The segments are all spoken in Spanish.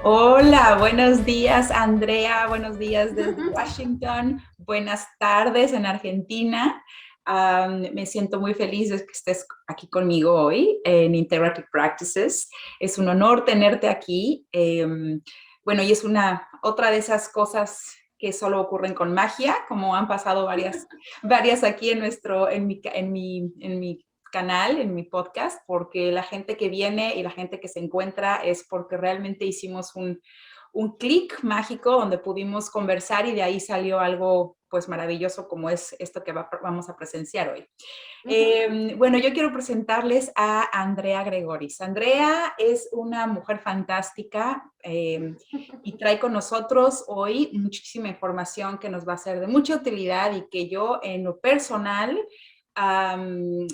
Hola, buenos días, Andrea. Buenos días desde Washington. Buenas tardes en Argentina. Me siento muy feliz de que estés aquí conmigo hoy en Interactive Practices. Es un honor tenerte aquí. Bueno, y es otra de esas cosas que solo ocurren con magia, como han pasado varias aquí en mi canal, en mi podcast, porque la gente que viene y la gente que se encuentra es porque realmente hicimos un clic mágico donde pudimos conversar y de ahí salió algo pues maravilloso como es esto que vamos a presenciar hoy. Bueno, yo quiero presentarles a Andrea Gregoris. Andrea es una mujer fantástica y trae con nosotros hoy muchísima información que nos va a ser de mucha utilidad y que yo en lo personal um,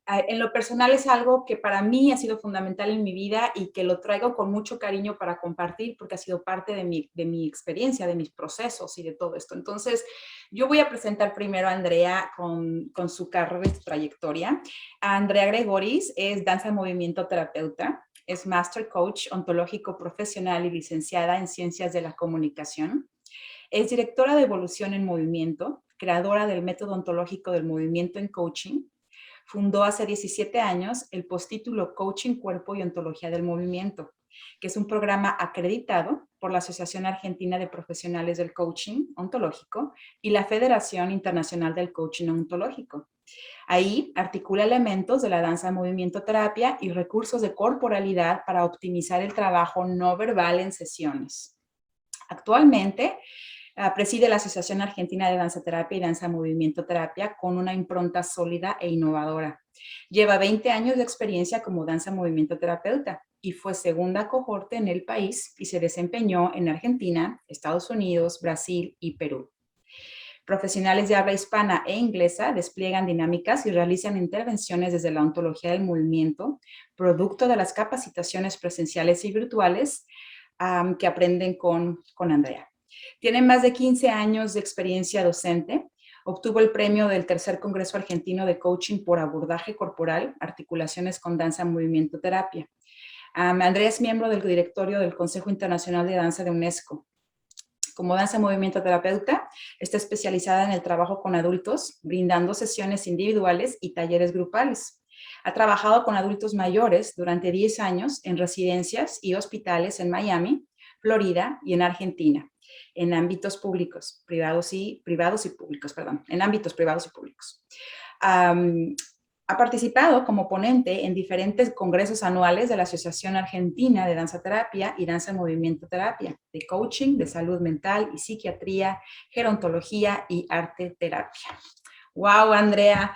en lo personal es algo que para mí ha sido fundamental en mi vida y que lo traigo con mucho cariño para compartir porque ha sido parte de mi experiencia, de mis procesos y de todo esto. Entonces, yo voy a presentar primero a Andrea con su carrera y su trayectoria. Andrea Gregoris es danza movimiento terapeuta, es Master Coach ontológico profesional y licenciada en Ciencias de la Comunicación. Es directora de Evolución en Movimiento, creadora del método ontológico del movimiento en coaching. Fundó hace 17 años el postítulo Coaching Cuerpo y Ontología del Movimiento, que es un programa acreditado por la Asociación Argentina de Profesionales del Coaching Ontológico y la Federación Internacional del Coaching Ontológico. Ahí articula elementos de la danza movimiento terapia y recursos de corporalidad para optimizar el trabajo no verbal en sesiones. Actualmente, preside la Asociación Argentina de Danza Terapia y Danza Movimiento Terapia con una impronta sólida e innovadora. Lleva 20 años de experiencia como danza movimiento terapeuta y fue segunda cohorte en el país y se desempeñó en Argentina, Estados Unidos, Brasil y Perú. Profesionales de habla hispana e inglesa despliegan dinámicas y realizan intervenciones desde la ontología del movimiento, producto de las capacitaciones presenciales y virtuales que aprenden con Andrea. Tiene más de 15 años de experiencia docente. Obtuvo el premio del Tercer Congreso Argentino de Coaching por Abordaje Corporal, Articulaciones con Danza, Movimiento, Terapia. Andrea es miembro del directorio del Consejo Internacional de Danza de UNESCO. Como danza movimiento terapeuta, está especializada en el trabajo con adultos, brindando sesiones individuales y talleres grupales. Ha trabajado con adultos mayores durante 10 años en residencias y hospitales en Miami, Florida y en Argentina, en ámbitos públicos, privados y públicos, perdón, en ámbitos privados y públicos. Ha participado como ponente en diferentes congresos anuales de la Asociación Argentina de Danza Terapia y Danza Movimiento Terapia, de coaching, de salud mental y psiquiatría, gerontología y arte terapia. ¡Wow, Andrea!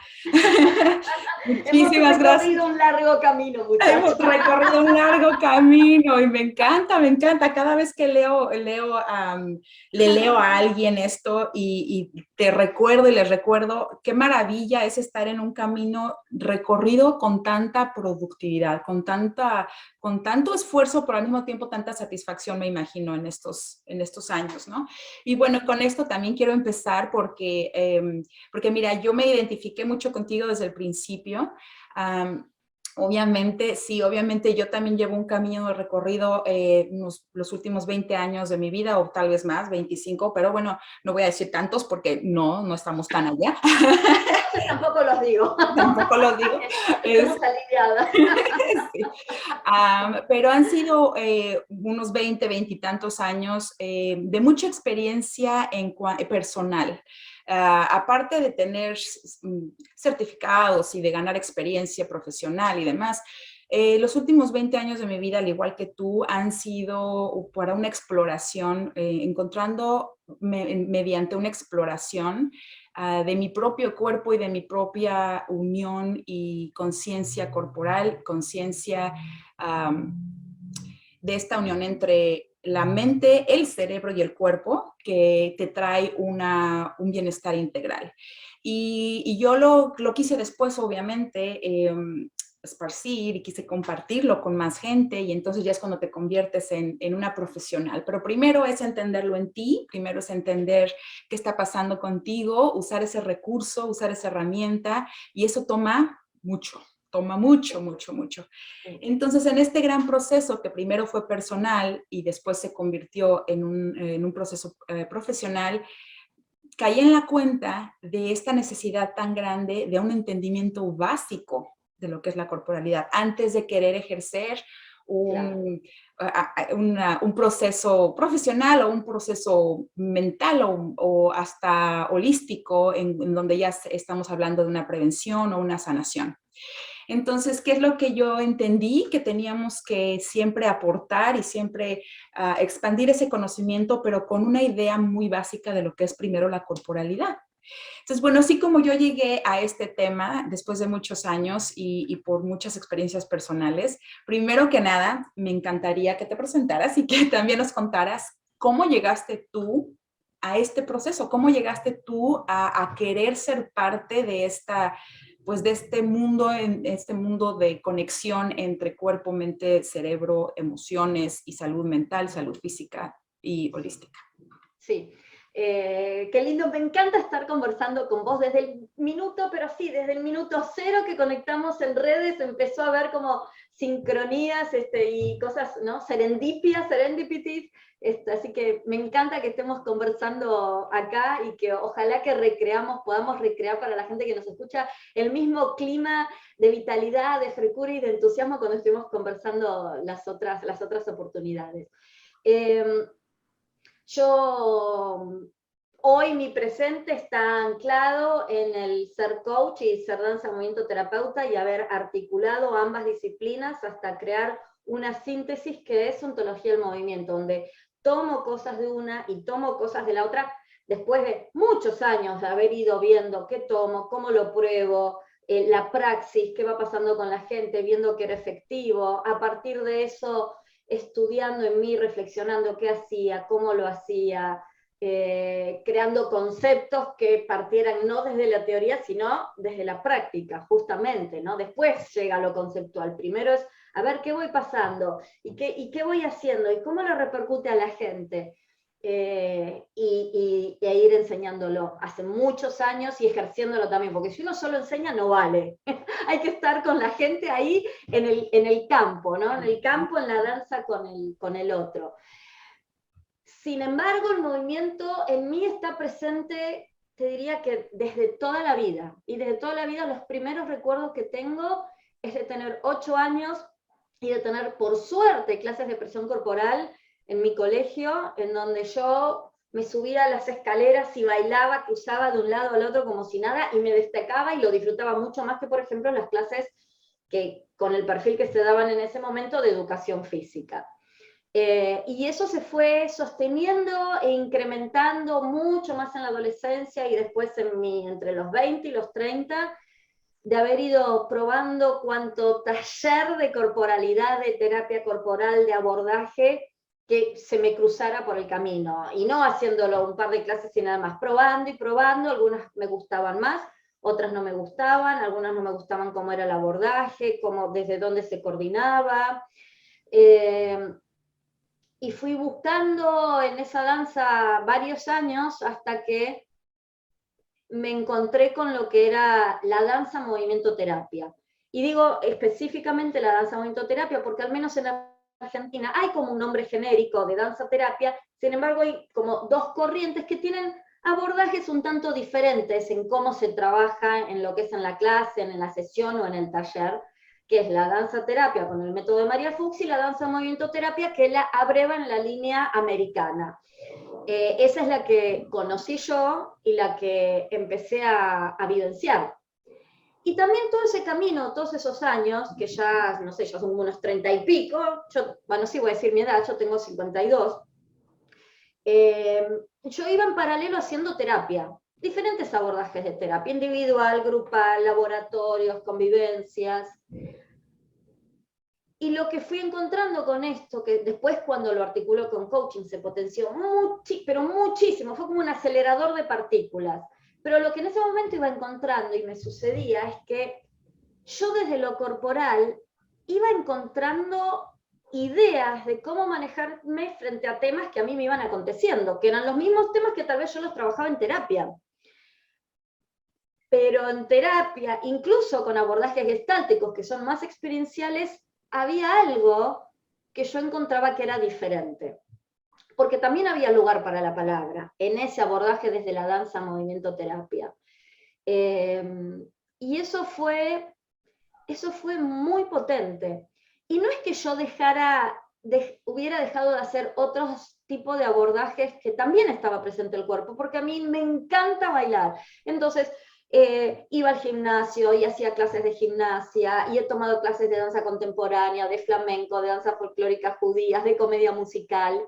Hemos Muchísimas gracias. recorrido un largo camino, Hemos muchacha. recorrido un largo camino y me encanta, me encanta. Cada vez que le leo a alguien esto y te recuerdo y les recuerdo qué maravilla es estar en un camino recorrido con tanta productividad, con tanto esfuerzo, pero al mismo tiempo tanta satisfacción, me imagino, en estos años, ¿no? Y bueno, con esto también quiero empezar porque mira, yo me identifiqué mucho contigo desde el principio. Um, Obviamente, sí, obviamente yo también llevo un camino de recorrido los últimos 20 años de mi vida, o tal vez más, 25, pero bueno, no voy a decir tantos porque no estamos tan allá. Tampoco los digo. Tampoco lo digo. Estamos aliviadas. Sí. Pero han sido unos 20 y tantos años de mucha experiencia personal. Aparte de tener certificados y de ganar experiencia profesional y demás, los últimos 20 años de mi vida, al igual que tú, han sido para una exploración, encontrando mediante una exploración de mi propio cuerpo y de mi propia unión y conciencia corporal, conciencia de esta unión entre la mente, el cerebro y el cuerpo que te trae un bienestar integral. Y yo lo quise después, obviamente, esparcir y quise compartirlo con más gente y entonces ya es cuando te conviertes en una profesional. Pero primero es entenderlo en ti, primero es entender qué está pasando contigo, usar ese recurso, usar esa herramienta y eso toma mucho. toma mucho, mucho, mucho. Entonces, en este gran proceso que primero fue personal y después se convirtió en un proceso profesional, caí en la cuenta de esta necesidad tan grande de un entendimiento básico de lo que es la corporalidad, antes de querer ejercer un, un proceso profesional o un proceso mental o hasta holístico, en donde ya estamos hablando de una prevención o una sanación. Entonces, ¿qué es lo que yo entendí? Que teníamos que siempre aportar y siempre expandir ese conocimiento, pero con una idea muy básica de lo que es primero la corporalidad. Entonces, bueno, así como yo llegué a este tema después de muchos años y por muchas experiencias personales, primero que nada, me encantaría que te presentaras y que también nos contaras cómo llegaste tú a este proceso, cómo llegaste tú a querer ser parte de esta, pues de este mundo de conexión entre cuerpo, mente, cerebro, emociones y salud mental, salud física y holística. Sí, qué lindo, me encanta estar conversando con vos desde el minuto, pero sí, desde el minuto cero que conectamos en redes, empezó a haber como sincronías y cosas, ¿no? Serendipities, así que me encanta que estemos conversando acá y que ojalá que podamos recrear para la gente que nos escucha el mismo clima de vitalidad, de frescura y de entusiasmo cuando estuvimos conversando las otras oportunidades. Yo hoy mi presente está anclado en el ser coach y ser danza movimiento terapeuta y haber articulado ambas disciplinas hasta crear una síntesis que es ontología del movimiento, donde tomo cosas de una y tomo cosas de la otra, después de muchos años de haber ido viendo qué tomo, cómo lo pruebo, la praxis, qué va pasando con la gente, viendo que era efectivo, a partir de eso estudiando en mí, reflexionando qué hacía, cómo lo hacía, creando conceptos que partieran no desde la teoría, sino desde la práctica, justamente, ¿no? Después llega lo conceptual. Primero es, a ver, ¿qué voy pasando? ¿Y qué voy haciendo? ¿Y cómo lo repercute a la gente? E ir enseñándolo hace muchos años y ejerciéndolo también, porque si uno solo enseña no vale. Hay que estar con la gente ahí en el campo, ¿no? En el campo, en la danza con el otro. Sin embargo, el movimiento en mí está presente, te diría que desde toda la vida, y desde toda la vida los primeros recuerdos que tengo es de tener 8 años y de tener, por suerte, clases de presión corporal en mi colegio, en donde yo me subía a las escaleras y bailaba, cruzaba de un lado al otro como si nada, y me destacaba y lo disfrutaba mucho más que, por ejemplo, las clases que, con el perfil que se daban en ese momento de educación física. Y eso se fue sosteniendo e incrementando mucho más en la adolescencia y después entre los 20 y los 30, de haber ido probando cuanto taller de corporalidad, de terapia corporal, de abordaje, que se me cruzara por el camino, y no haciéndolo un par de clases y nada más, probando y probando, algunas me gustaban más, otras no me gustaban, algunas no me gustaban cómo era el abordaje, desde dónde se coordinaba, y fui buscando en esa danza varios años hasta que me encontré con lo que era la danza movimiento terapia. Y digo específicamente la danza movimiento terapia porque al menos en Argentina hay como un nombre genérico de danza terapia, sin embargo hay como dos corrientes que tienen abordajes un tanto diferentes en cómo se trabaja en lo que es en la clase, en la sesión o en el taller, que es la danza terapia con el método de María Fuchs y la danza movimiento terapia que la abreva en la línea americana. Esa es la que conocí yo y la que empecé a vivenciar. Y también todo ese camino, todos esos años, que ya, no sé, ya son unos 30 y pico, bueno, sí voy a decir mi edad, yo tengo 52, yo iba en paralelo haciendo terapia, diferentes abordajes de terapia, individual, grupal, laboratorios, convivencias. Y lo que fui encontrando con esto, que después cuando lo articuló con coaching se potenció pero muchísimo, fue como un acelerador de partículas. Pero lo que en ese momento iba encontrando y me sucedía es que yo desde lo corporal iba encontrando ideas de cómo manejarme frente a temas que a mí me iban aconteciendo, que eran los mismos temas que tal vez yo los trabajaba en terapia. pero en terapia, incluso con abordajes gestálticos que son más experienciales, había algo que yo encontraba que era diferente. Porque también había lugar para la palabra en ese abordaje desde la danza, movimiento, terapia. Y eso fue muy potente. Y no es que yo hubiera dejado de hacer otros tipos de abordajes que también estaba presente el cuerpo, porque a mí me encanta bailar. Entonces, iba al gimnasio y hacía clases de gimnasia, y he tomado clases de danza contemporánea, de flamenco, de danza folclórica judías, de comedia musical,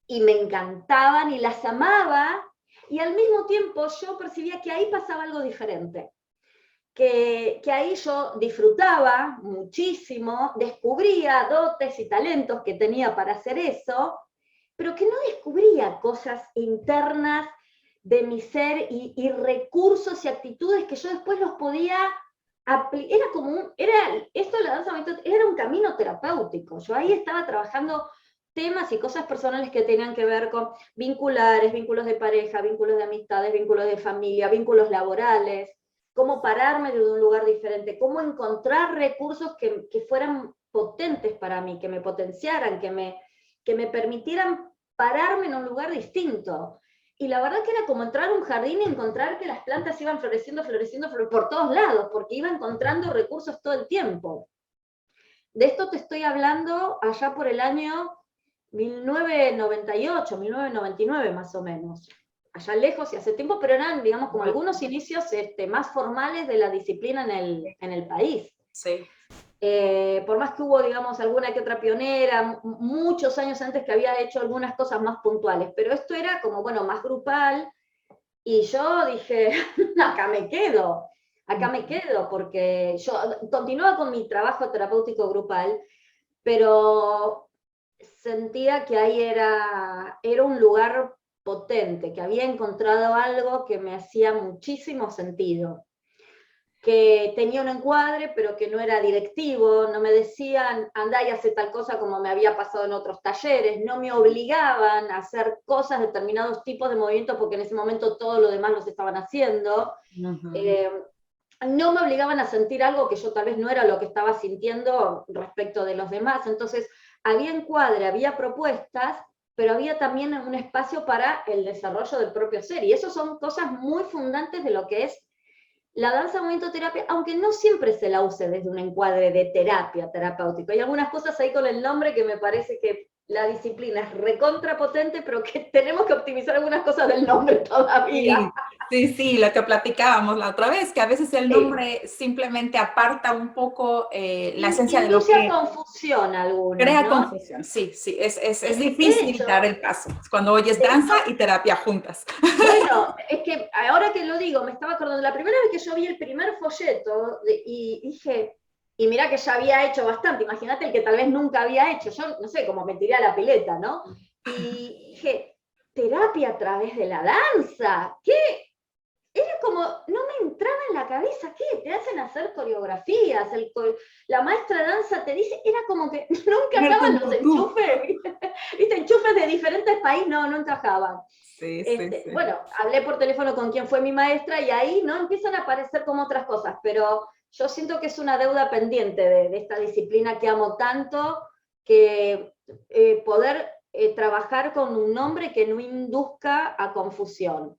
y me encantaban y las amaba, y al mismo tiempo yo percibía que ahí pasaba algo diferente. Que ahí yo disfrutaba muchísimo, descubría dotes y talentos que tenía para hacer eso, pero que no descubría cosas internas de mi ser y recursos y actitudes que yo después los podía aplicar. Esto de la danza era un camino terapéutico. Yo ahí estaba trabajando temas y cosas personales que tenían que ver con vinculares, vínculos de pareja, vínculos de amistades, vínculos de familia, vínculos laborales, cómo pararme de un lugar diferente, cómo encontrar recursos que fueran potentes para mí, que me potenciaran, que me permitieran pararme en un lugar distinto. Y la verdad que era como entrar a un jardín y encontrar que las plantas iban floreciendo por todos lados, porque iba encontrando recursos todo el tiempo. De esto te estoy hablando allá por el año 1998, 1999 más o menos. Allá lejos y hace tiempo, pero eran, digamos, como algunos inicios más formales de la disciplina en el país. Sí. Por más que hubo, digamos, alguna que otra pionera, muchos años antes que había hecho algunas cosas más puntuales, pero esto era como, bueno, más grupal, y yo dije, acá me quedo, porque yo continuaba con mi trabajo terapéutico grupal, pero sentía que ahí era un lugar potente, que había encontrado algo que me hacía muchísimo sentido, que tenía un encuadre, pero que no era directivo, no me decían, andá y hace tal cosa como me había pasado en otros talleres, no me obligaban a hacer cosas, determinados tipos de movimientos, porque en ese momento todo lo demás los estaban haciendo. No me obligaban a sentir algo que yo tal vez no era lo que estaba sintiendo respecto de los demás. Entonces, había encuadre, había propuestas, pero había también un espacio para el desarrollo del propio ser. Y eso son cosas muy fundantes de lo que es la danza movimiento terapia, aunque no siempre se la use desde un encuadre de terapia terapéutico. Hay algunas cosas ahí con el nombre que me parece que la disciplina es recontrapotente, pero que tenemos que optimizar algunas cosas del nombre todavía. Sí, lo que platicábamos la otra vez, que a veces el nombre simplemente aparta un poco la esencia de lo que... Induce a confusión a algunos, Crea ¿no? confusión, sí, es difícil dar el paso. Cuando oyes danza y terapia juntas. Bueno, es que ahora que lo digo, me estaba acordando, la primera vez que yo vi el primer folleto y dije, y mirá que ya había hecho bastante, imagínate el que tal vez nunca había hecho, yo no sé, como me tiré a la pileta, ¿no? Y dije, terapia a través de la danza, ¿qué? Era como, no me entraba en la cabeza, ¿qué? Te hacen hacer coreografías, la maestra de danza te dice, era como que no encajaban los enchufes, ¿viste? Enchufes de diferentes países, no encajaban. Sí. Bueno, hablé por teléfono con quien fue mi maestra y ahí no empiezan a aparecer como otras cosas, pero yo siento que es una deuda pendiente de esta disciplina que amo tanto, que poder trabajar con un nombre que no induzca a confusión.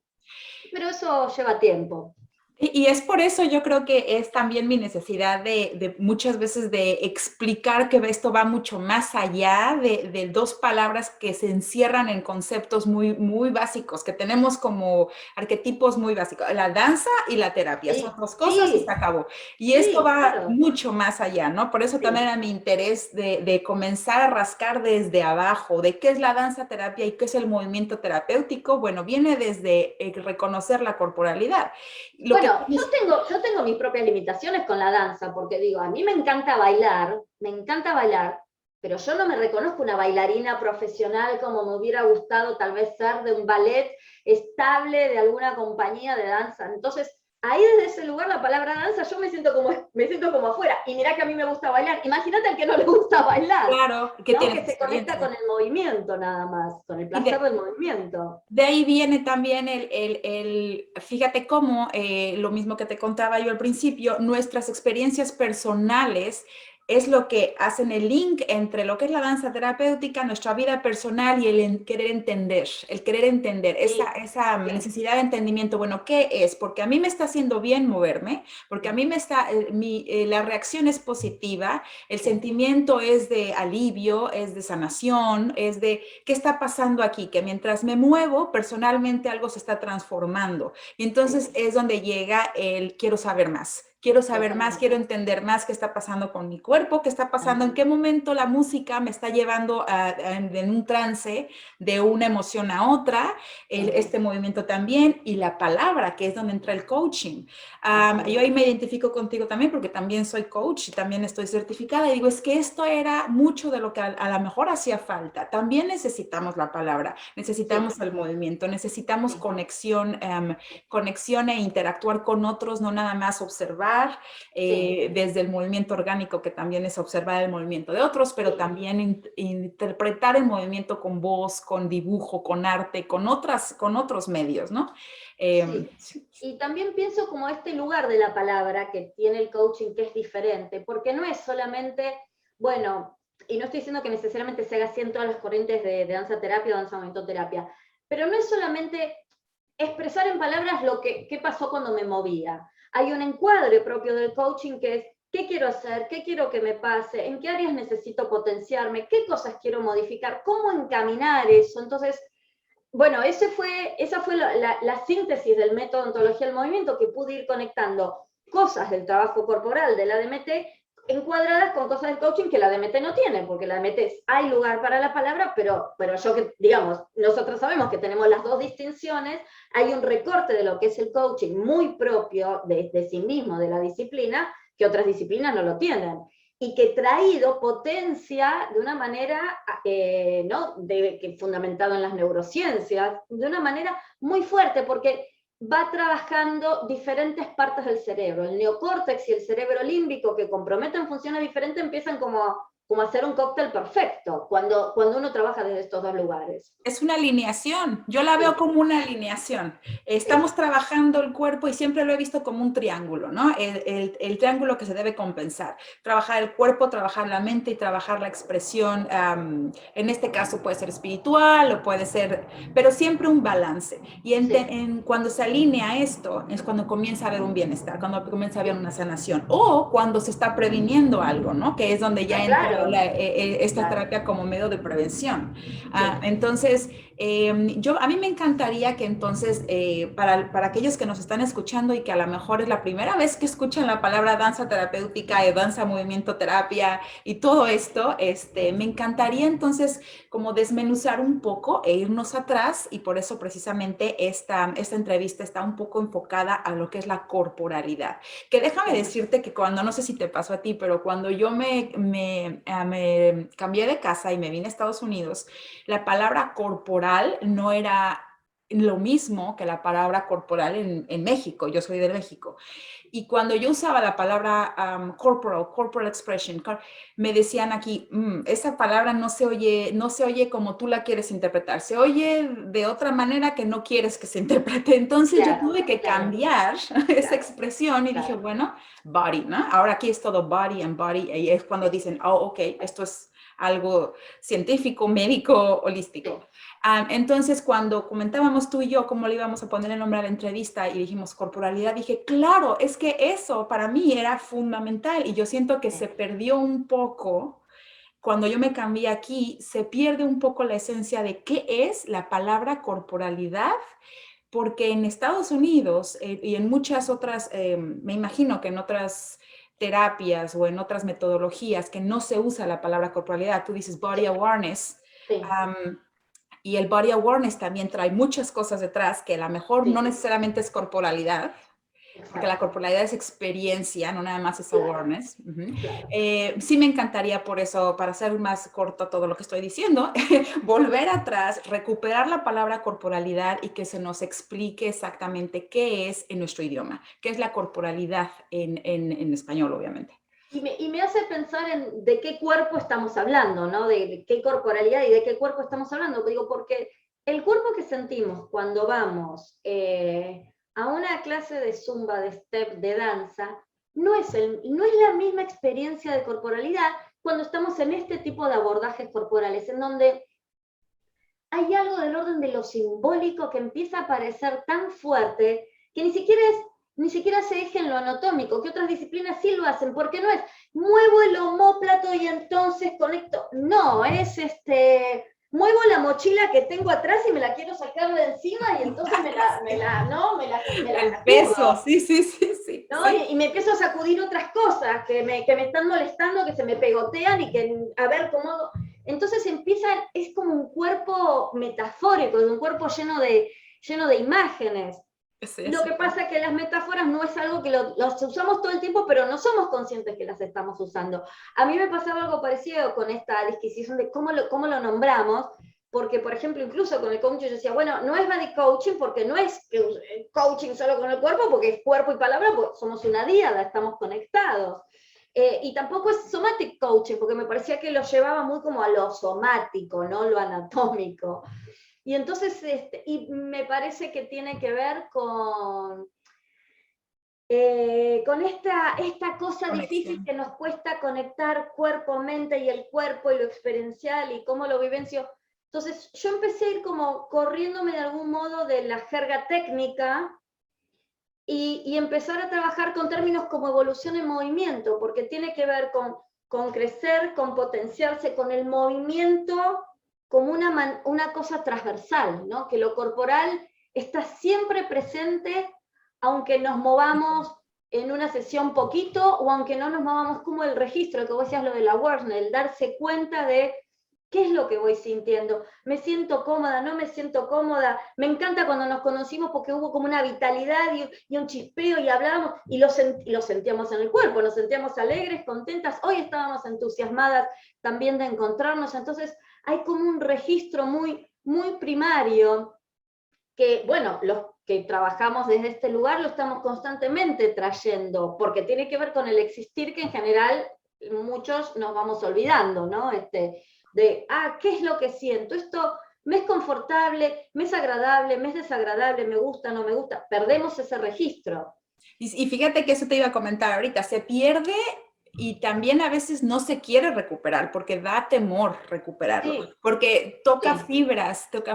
Pero eso lleva tiempo. Y es por eso yo creo que es también mi necesidad de muchas veces de explicar que esto va mucho más allá de dos palabras que se encierran en conceptos muy, muy básicos, que tenemos como arquetipos muy básicos. La danza y la terapia son dos cosas y se acabó. Y esto va mucho más allá, ¿no? Por eso también era mi interés de comenzar a rascar desde abajo, de qué es la danza terapia y qué es el movimiento terapéutico. Bueno, viene desde reconocer la corporalidad. Bueno, yo tengo mis propias limitaciones con la danza, porque digo, a mí me encanta bailar, pero yo no me reconozco una bailarina profesional como me hubiera gustado tal vez ser de un ballet estable, de alguna compañía de danza. Entonces, ahí desde ese lugar la palabra danza yo me siento como afuera. Y mirá que a mí me gusta bailar. Imagínate al que no le gusta bailar, Claro, que ¿no? tienes Que se conecta con experiencia. el movimiento nada más, con el Y placer del movimiento. de ahí viene también fíjate cómo, lo mismo que te contaba yo al principio, nuestras experiencias personales es lo que hacen el link entre lo que es la danza terapéutica, nuestra vida personal y el querer entender, Sí, esa sí, necesidad de entendimiento. Bueno, ¿qué es? Porque a mí me está haciendo bien moverme, porque a mí me está, la reacción es positiva, el sí, sentimiento es de alivio, es de sanación, es de ¿qué está pasando aquí? Que mientras me muevo, personalmente algo se está transformando. Y sí, entonces es donde llega el quiero saber más, quiero totalmente. entender más qué está pasando con mi cuerpo, qué está pasando, en Ajá, qué momento la música me está llevando en un trance de una emoción a otra, ajá, este movimiento también, y la palabra, que es donde entra el coaching. Yo ajá. ahí me identifico contigo también porque también soy coach y también estoy certificada y digo, es que esto era mucho de lo que a lo mejor hacía falta. También necesitamos la palabra, Sí, necesitamos el movimiento, necesitamos sí, conexión, conexión e interactuar con otros, no nada más observar sí, desde el movimiento orgánico, que también es observar el movimiento de otros, pero sí, también interpretar el movimiento con voz, con dibujo, con arte, con otros medios, ¿no? sí. Sí. Y también pienso como este lugar de la palabra que tiene el coaching que es diferente, porque no es solamente, bueno, y no estoy diciendo que necesariamente se haga así en todas las corrientes de danza terapia o danza movimiento terapia, pero no es solamente expresar en palabras lo que qué pasó cuando me movía. Hay un encuadre propio del coaching que es qué quiero hacer, qué quiero que me pase, en qué áreas necesito potenciarme, qué cosas quiero modificar, cómo encaminar eso. Entonces, bueno, esa fue la síntesis del método de ontología del movimiento, que pude ir conectando cosas del trabajo corporal de la DMT encuadradas con cosas del coaching que la DMT no tiene, porque la DMT hay lugar para la palabra, pero yo que, digamos, nosotros sabemos que tenemos las dos distinciones, hay un recorte de lo que es el coaching muy propio de sí mismo, de la disciplina, que otras disciplinas no lo tienen y que traído potencia de una manera, ¿no? Fundamentado en las neurociencias, de una manera muy fuerte, porque va trabajando diferentes partes del cerebro. El neocórtex y el cerebro límbico, que comprometen funciones diferentes, empiezan como a hacer un cóctel perfecto cuando uno trabaja desde estos dos lugares. Es una alineación, yo la veo Sí, como una alineación. sí, Estamos trabajando el cuerpo y siempre lo he visto como un triángulo, ¿no? El triángulo que se debe compensar. Trabajar el cuerpo, trabajar la mente y trabajar la expresión. En este caso puede ser espiritual o puede ser, pero siempre un balance. Y sí. cuando se alinea esto es cuando comienza a haber un bienestar, cuando comienza a haber una sanación o cuando se está previniendo algo, ¿no? Que es donde ya Ah, entra claro, esta claro. terapia como medio de prevención. Sí, Entonces, a mí me encantaría que entonces, para aquellos que nos están escuchando y que a lo mejor es la primera vez que escuchan la palabra danza terapéutica, danza, movimiento, terapia y todo esto, me encantaría entonces como desmenuzar un poco e irnos atrás y por eso precisamente esta entrevista está un poco enfocada a lo que es la corporalidad. Que déjame sí. decirte que cuando, no sé si te pasó a ti, pero cuando yo me cambié de casa y me vine a Estados Unidos, la palabra corporal no era lo mismo que la palabra corporal en México. Yo soy de México. Y cuando yo usaba la palabra corporal expression, me decían aquí, esa palabra no se oye como tú la quieres interpretar, se oye de otra manera que no quieres que se interprete. Entonces yo Claro, tuve que claro, cambiar esa claro, expresión y dije, claro. bueno, body, ¿no? Ahora aquí es todo body and body, y es cuando Sí, dicen, oh, ok, esto es algo científico, médico, holístico. sí, Entonces, cuando comentábamos tú y yo cómo le íbamos a poner el nombre a la entrevista y dijimos corporalidad, dije, claro, es que eso para mí era fundamental y yo siento que sí, se perdió un poco. Cuando yo me cambié aquí, se pierde un poco la esencia de qué es la palabra corporalidad, porque en Estados Unidos y en muchas otras, me imagino que en otras terapias o en otras metodologías que no se usa la palabra corporalidad, tú dices body sí, awareness, sí, um, y el body awareness también trae muchas cosas detrás que a lo mejor no sí, necesariamente es corporalidad, porque la corporalidad es experiencia, no nada más es Claro, awareness. Ujú. claro. Sí me encantaría por eso, para hacer más corto todo lo que estoy diciendo, volver atrás, recuperar la palabra corporalidad y que se nos explique exactamente qué es en nuestro idioma, qué es la corporalidad en español, obviamente. Y me hace pensar en de qué cuerpo estamos hablando, ¿no? De qué corporalidad y de qué cuerpo estamos hablando. Digo, porque el cuerpo que sentimos cuando vamos a una clase de zumba, de step, de danza, no es la misma experiencia de corporalidad cuando estamos en este tipo de abordajes corporales, en donde hay algo del orden de lo simbólico que empieza a parecer tan fuerte que ni siquiera se deja en lo anatómico, que otras disciplinas sí lo hacen, porque no es muevo el omóplato y entonces conecto. No, es muevo la mochila que tengo atrás y me la quiero sacar de encima y entonces me la El peso, sacudo. sí, sí, sí, sí, ¿No? sí. Y me empiezo a sacudir otras cosas que me están molestando, que se me pegotean y que a ver cómo. Entonces es como un cuerpo metafórico, es un cuerpo lleno de imágenes. Sí, Lo sí. que pasa es que las metáforas no es algo que los usamos todo el tiempo, pero no somos conscientes que las estamos usando. A mí me pasaba algo parecido con esta disquisición de cómo lo nombramos, porque, por ejemplo, incluso con el coaching yo decía, bueno, no es body coaching porque no es coaching solo con el cuerpo, porque es cuerpo y palabra, porque somos una díada, estamos conectados. Y tampoco es somatic coaching, porque me parecía que lo llevaba muy como a lo somático, no lo anatómico. Y entonces, y me parece que tiene que ver con esta cosa difícil Conexión. que nos cuesta conectar cuerpo, mente y el cuerpo y lo experiencial y cómo lo vivencio. Entonces yo empecé a ir como corriéndome de algún modo de la jerga técnica y empezar a trabajar con términos como evolución en movimiento, porque tiene que ver con crecer, con potenciarse, con el movimiento como una cosa transversal, ¿no? Que lo corporal está siempre presente, aunque nos movamos en una sesión poquito o aunque no nos movamos, como el registro, que vos decías lo de la awareness, el darse cuenta de qué es lo que voy sintiendo. Me siento cómoda, no me siento cómoda. Me encanta cuando nos conocimos porque hubo como una vitalidad y un chispeo y hablábamos y lo sentíamos en el cuerpo, nos sentíamos alegres, contentas. Hoy estábamos entusiasmadas también de encontrarnos. Entonces hay como un registro muy, muy primario que, bueno, los que trabajamos desde este lugar lo estamos constantemente trayendo, porque tiene que ver con el existir que en general muchos nos vamos olvidando, ¿no? ¿Qué es lo que siento? Esto me es confortable, me es agradable, me es desagradable, me gusta, no me gusta. Perdemos ese registro. Y fíjate que eso te iba a comentar ahorita, se pierde y también a veces no se quiere recuperar porque da temor recuperarlo, Sí, porque sí. toca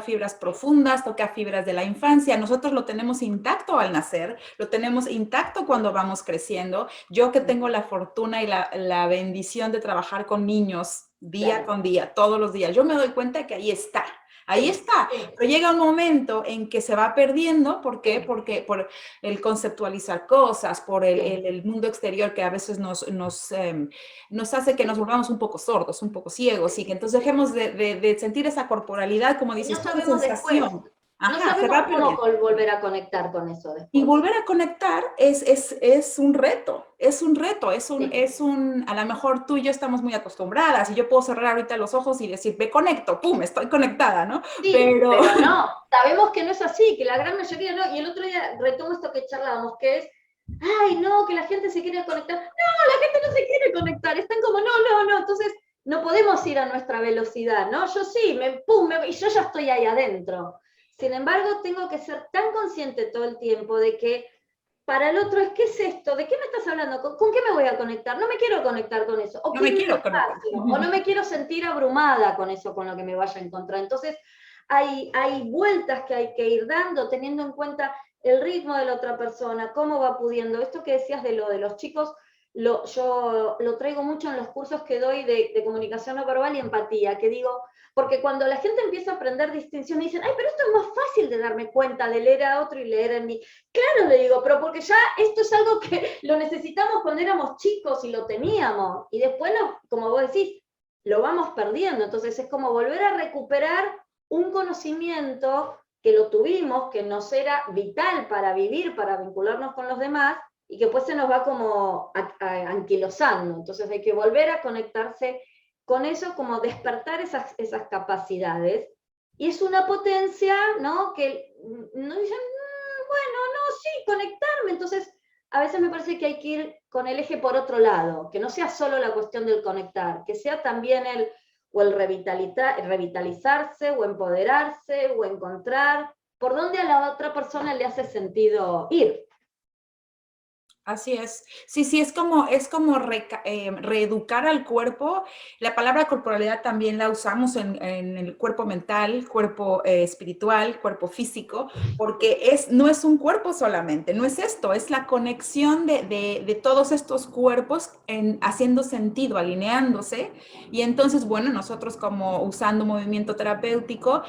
fibras profundas, toca fibras de la infancia. Nosotros lo tenemos intacto al nacer, lo tenemos intacto cuando vamos creciendo. Yo que tengo la fortuna y la bendición de trabajar con niños día Claro. con día, todos los días, yo me doy cuenta que ahí está. Ahí Sí, está, sí, pero llega un momento en que se va perdiendo. ¿Por qué? sí, Porque por el conceptualizar cosas, por sí. el mundo exterior que a veces nos hace que nos volvamos un poco sordos, un poco ciegos, y que entonces dejemos de sentir esa corporalidad, como Y no dices tú, de sabemos después, sensación. no Ajá, se sabemos va cómo perdiendo. volver a conectar con eso Y después. volver a conectar es un reto, es un reto, Sí. a lo mejor tú y yo estamos muy acostumbradas y yo puedo cerrar ahorita los ojos y decir, me conecto, pum, estoy conectada, ¿no? Sí, Pero pero no, sabemos que no es así, que la gran mayoría no. Y el otro día retomo esto que charlábamos, que es, ay, no, que la gente se quiere conectar. No, la gente no se quiere conectar, están como, no. Entonces, no podemos ir a nuestra velocidad, ¿no? Yo sí, y yo ya estoy ahí adentro. Sin embargo, tengo que ser tan consciente todo el tiempo de que para el otro es, ¿qué es esto? ¿De qué me estás hablando? ¿Con qué me voy a conectar? No me quiero conectar con eso. O no me quiero ir quiero conectar. despacio. O no me quiero sentir abrumada con eso, con lo que me vaya a encontrar. Entonces, hay vueltas que hay que ir dando, teniendo en cuenta el ritmo de la otra persona, cómo va pudiendo. Esto que decías de lo de los chicos, yo lo traigo mucho en los cursos que doy de comunicación no verbal y empatía, que digo, porque cuando la gente empieza a aprender distinción, dicen, ay, pero esto es más fácil de darme cuenta, de leer a otro y leer en mí. Claro, le digo, pero porque ya esto es algo que lo necesitamos cuando éramos chicos y lo teníamos, y después, como vos decís, lo vamos perdiendo. Entonces es como volver a recuperar un conocimiento que lo tuvimos, que nos era vital para vivir, para vincularnos con los demás, y que pues se nos va como anquilosando. Entonces hay que volver a conectarse con eso, como despertar esas capacidades. Y es una potencia, ¿no? Que no dicen, bueno, no, sí, conectarme. Entonces, a veces me parece que hay que ir con el eje por otro lado, que no sea solo la cuestión del conectar, que sea también el revitalizarse, o empoderarse, o encontrar por dónde a la otra persona le hace sentido ir. Así es. Sí, sí, es como reeducar al cuerpo. La palabra corporalidad también la usamos en el cuerpo mental, cuerpo espiritual, cuerpo físico, porque no es un cuerpo solamente, no es esto, es la conexión de todos estos cuerpos haciendo sentido, alineándose. Y entonces, bueno, nosotros como usando movimiento terapéutico,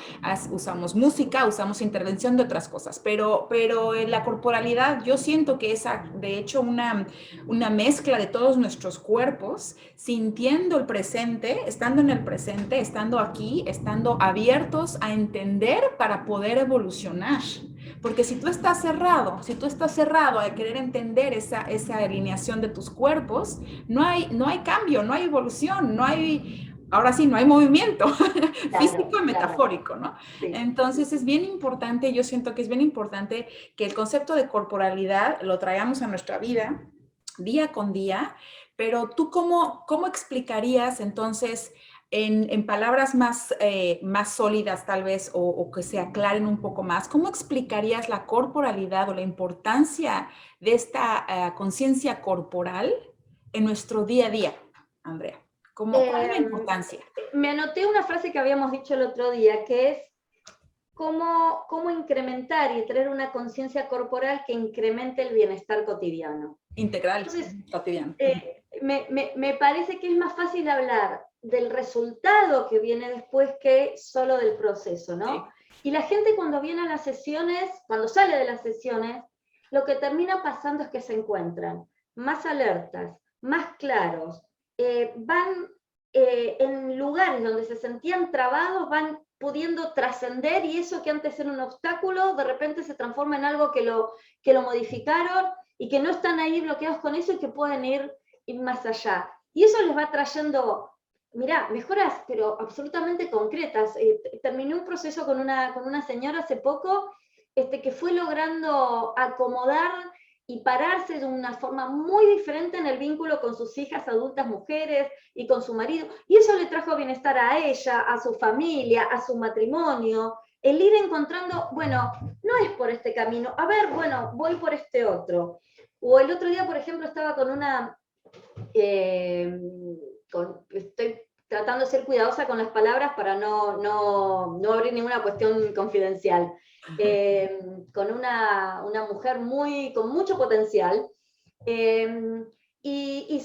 usamos música, usamos intervención de otras cosas, pero la corporalidad yo siento que es de hecho una mezcla de todos nuestros cuerpos, sintiendo el presente, estando en el presente, estando aquí, estando abiertos a entender para poder evolucionar. Porque si tú estás cerrado a querer entender esa alineación de tus cuerpos, no hay cambio, no hay evolución, ahora sí, no hay movimiento físico y metafórico, ¿no? Sí. Entonces es bien importante, yo siento que es bien importante que el concepto de corporalidad lo traigamos a nuestra vida día con día, pero tú cómo explicarías entonces en palabras más sólidas tal vez o que se aclaren un poco más, ¿cómo explicarías la corporalidad o la importancia de esta conciencia corporal en nuestro día a día, Andrea? ¿Cuál es la importancia? Me anoté una frase que habíamos dicho el otro día, que es cómo incrementar y traer una conciencia corporal que incremente el bienestar cotidiano. Integral, entonces, cotidiano. Me parece que es más fácil hablar del resultado que viene después que solo del proceso, ¿no? Sí. Y la gente cuando viene a las sesiones, cuando sale de las sesiones, lo que termina pasando es que se encuentran más alertas, más claros, van en lugares donde se sentían trabados, van pudiendo trascender, y eso que antes era un obstáculo, de repente se transforma en algo que lo modificaron, y que no están ahí bloqueados con eso, y que pueden ir más allá. Y eso les va trayendo, mirá, mejoras, pero absolutamente concretas. Terminé un proceso con una señora hace poco, que fue logrando acomodar y pararse de una forma muy diferente en el vínculo con sus hijas adultas mujeres y con su marido, y eso le trajo bienestar a ella, a su familia, a su matrimonio, el ir encontrando, bueno, no es por este camino, a ver, bueno, voy por este otro. O el otro día, por ejemplo, estaba con estoy tratando de ser cuidadosa con las palabras para no abrir ninguna cuestión confidencial, con una mujer con mucho potencial, y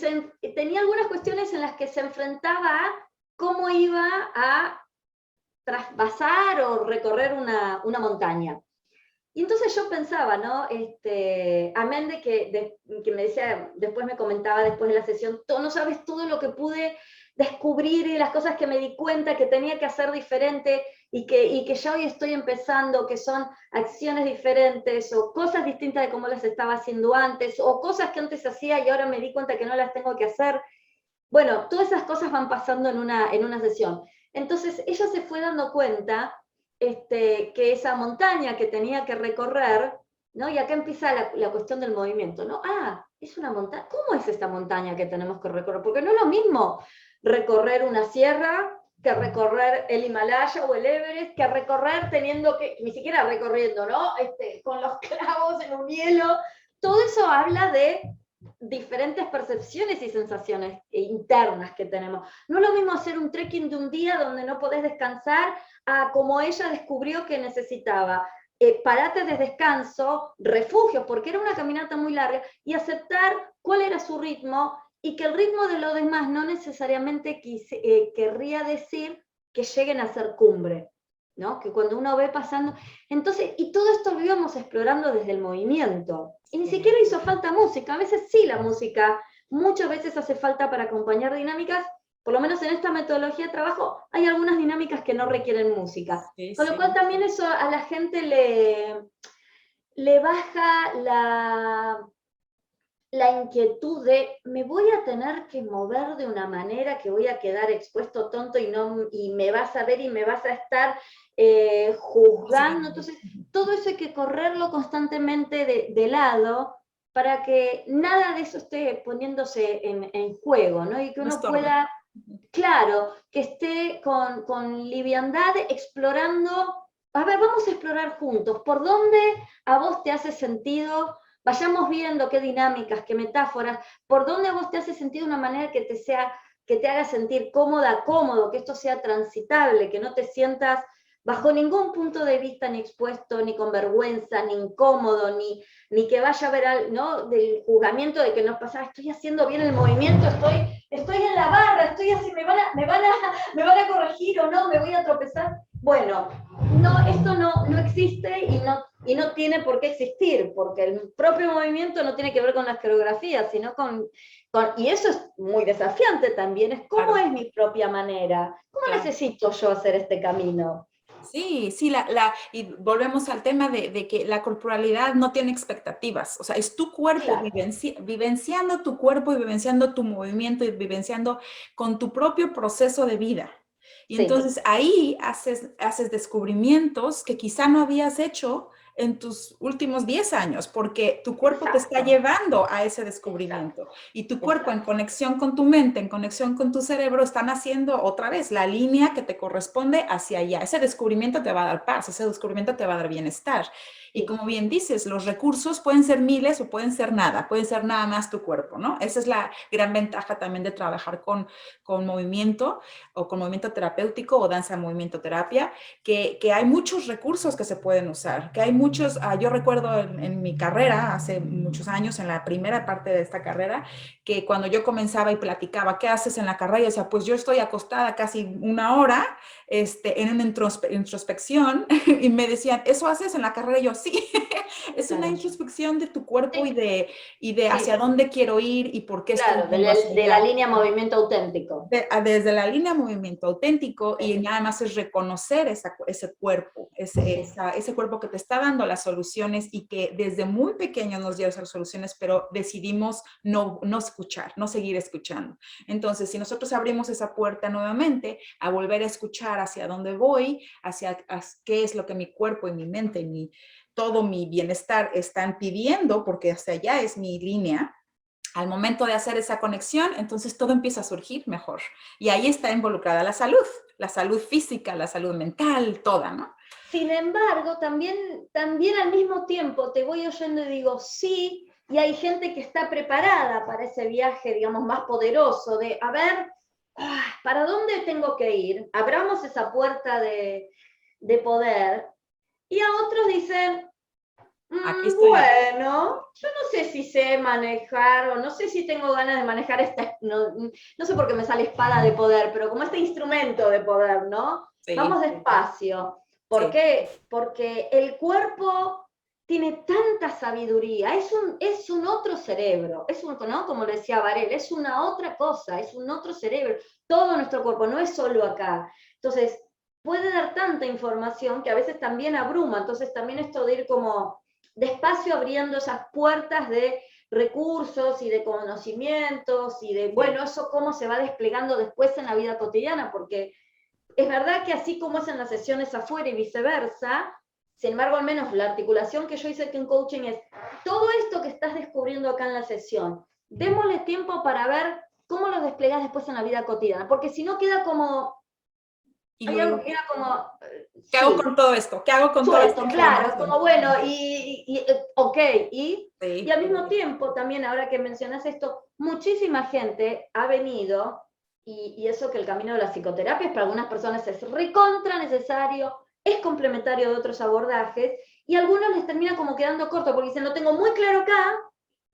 tenía algunas cuestiones en las que se enfrentaba a cómo iba a traspasar o recorrer una montaña. Y entonces yo pensaba, ¿no? Amén de que me decía, después me comentaba después de la sesión, no sabes todo lo que pude descubrir y las cosas que me di cuenta que tenía que hacer diferente, y que ya hoy estoy empezando, que son acciones diferentes o cosas distintas de cómo las estaba haciendo antes, o cosas que antes hacía y ahora me di cuenta que no las tengo que hacer. Bueno, todas esas cosas van pasando en una sesión. Entonces ella se fue dando cuenta que esa montaña que tenía que recorrer, ¿no? Y acá empieza la cuestión del movimiento, ¿no? Es una montaña. ¿Cómo es esta montaña que tenemos que recorrer? Porque no es lo mismo recorrer una sierra que recorrer el Himalaya o el Everest, que recorrer teniendo que, ni siquiera recorriendo, ¿no? Con los clavos en un hielo. Todo eso habla de diferentes percepciones y sensaciones internas que tenemos. No es lo mismo hacer un trekking de un día donde no podés descansar, a como ella descubrió que necesitaba parates de descanso, refugios, porque era una caminata muy larga, y aceptar cuál era su ritmo, y que el ritmo de los demás no necesariamente querría decir que lleguen a ser cumbre, ¿no? Que cuando uno ve pasando, entonces, y todo esto lo íbamos explorando desde el movimiento, y ni siquiera hizo falta música. A veces sí, la música muchas veces hace falta para acompañar dinámicas, por lo menos en esta metodología de trabajo, hay algunas dinámicas que no requieren música. Sí, Con lo sí. cual también eso a la gente le baja la inquietud de me voy a tener que mover de una manera que voy a quedar expuesto tonto y me vas a ver y me vas a estar juzgando. Entonces, todo eso hay que correrlo constantemente de lado para que nada de eso esté poniéndose en juego, ¿no? Y que No uno estorbe. pueda, claro, que esté con liviandad explorando. A ver, vamos a explorar juntos. ¿Por dónde a vos te hace sentido? Vayamos viendo qué dinámicas, qué metáforas, por dónde a vos te hace sentido una manera que te haga sentir cómoda, cómodo, que esto sea transitable, que no te sientas bajo ningún punto de vista ni expuesto, ni con vergüenza, ni incómodo, ni que vaya a haber, ¿no?, del juzgamiento de que no pasa, estoy haciendo bien el movimiento, estoy en la barra, estoy así, me van a corregir o no, me voy a tropezar. Bueno, no, esto no existe y no tiene por qué existir, porque el propio movimiento no tiene que ver con las coreografías, sino y eso es muy desafiante también, es cómo Claro, es mi propia manera, cómo claro. necesito yo hacer este camino. Sí, sí, y volvemos al tema de que la corporalidad no tiene expectativas, o sea, es tu cuerpo Claro, vivenciando tu cuerpo y vivenciando tu movimiento y vivenciando con tu propio proceso de vida. Y sí, entonces ahí haces descubrimientos que quizá no habías hecho en tus últimos 10 años, porque tu cuerpo te está exacto, llevando a ese exacto, descubrimiento. Y tu cuerpo en exacto. conexión con tu mente, en conexión con tu cerebro, están haciendo otra vez la línea que te corresponde hacia allá. Ese descubrimiento te va a dar paz, ese descubrimiento te va a dar bienestar. Y Sí, como bien dices, los recursos pueden ser miles o pueden ser nada, pueden ser nada más tu cuerpo, ¿no? Esa es la gran ventaja también de trabajar con movimiento o con movimiento terapéutico o danza movimiento terapia, que hay muchos recursos que se pueden usar, que hay muchos, yo recuerdo en mi carrera, hace muchos años, en la primera parte de esta carrera, que cuando yo comenzaba y platicaba, ¿qué haces en la carrera? Y decía, pues yo estoy acostada casi una hora en una introspección y me decían, ¿eso haces en la carrera? Y yo, sí, es una claro. introspección de tu cuerpo Sí, y de hacia sí, dónde quiero ir y por qué estoy claro, yendo hacia de la allá línea movimiento auténtico. desde la línea movimiento auténtico Sí, y nada más es reconocer ese cuerpo, sí, ese cuerpo que te está dando las soluciones y que desde muy pequeño nos dio esas soluciones, pero decidimos no escuchar, no seguir escuchando. Entonces, si nosotros abrimos esa puerta nuevamente a volver a escuchar hacia dónde voy, hacia qué es lo que mi cuerpo y mi mente y todo mi bienestar están pidiendo, porque hacia allá es mi línea, al momento de hacer esa conexión, entonces todo empieza a surgir mejor. Y ahí está involucrada la salud física, la salud mental, toda, ¿no? sin embargo, también al mismo tiempo te voy oyendo y digo, sí, y hay gente que está preparada para ese viaje, digamos, más poderoso, de, a ver, ¿para dónde tengo que ir? Abramos esa puerta de poder. Y a otros dicen, Aquí estoy yo. bueno, yo no sé si sé manejar o no sé si tengo ganas de manejar no sé por qué me sale espada de poder, pero como este instrumento de poder, ¿no? Vamos Sí, despacio. ¿Por sí, qué? Porque el cuerpo tiene tanta sabiduría, es un otro cerebro, ¿no? Como le decía Varela, es una otra cosa, es un otro cerebro. Todo nuestro cuerpo, no es solo acá. Entonces, puede dar tanta información que a veces también abruma. Entonces, también esto de ir como despacio abriendo esas puertas de recursos y de conocimientos y de, sí. bueno, eso cómo se va desplegando después en la vida cotidiana, porque es verdad que así como es en las sesiones afuera y viceversa, sin embargo, al menos la articulación que yo hice aquí en coaching es todo esto que estás descubriendo acá en la sesión, démosle tiempo para ver cómo lo desplegas después en la vida cotidiana, porque si no queda como, Y hay algo luego, que queda como, ¿qué hago sí, con todo esto? ¿Qué hago con toda esta suelto, claro, información? como bueno, ok, y Sí, al mismo tiempo también ahora que mencionas esto, muchísima gente ha venido, y eso que el camino de la psicoterapia para algunas personas es recontra necesario, es complementario de otros abordajes, y a algunos les termina como quedando corto, porque dicen, lo tengo muy claro acá,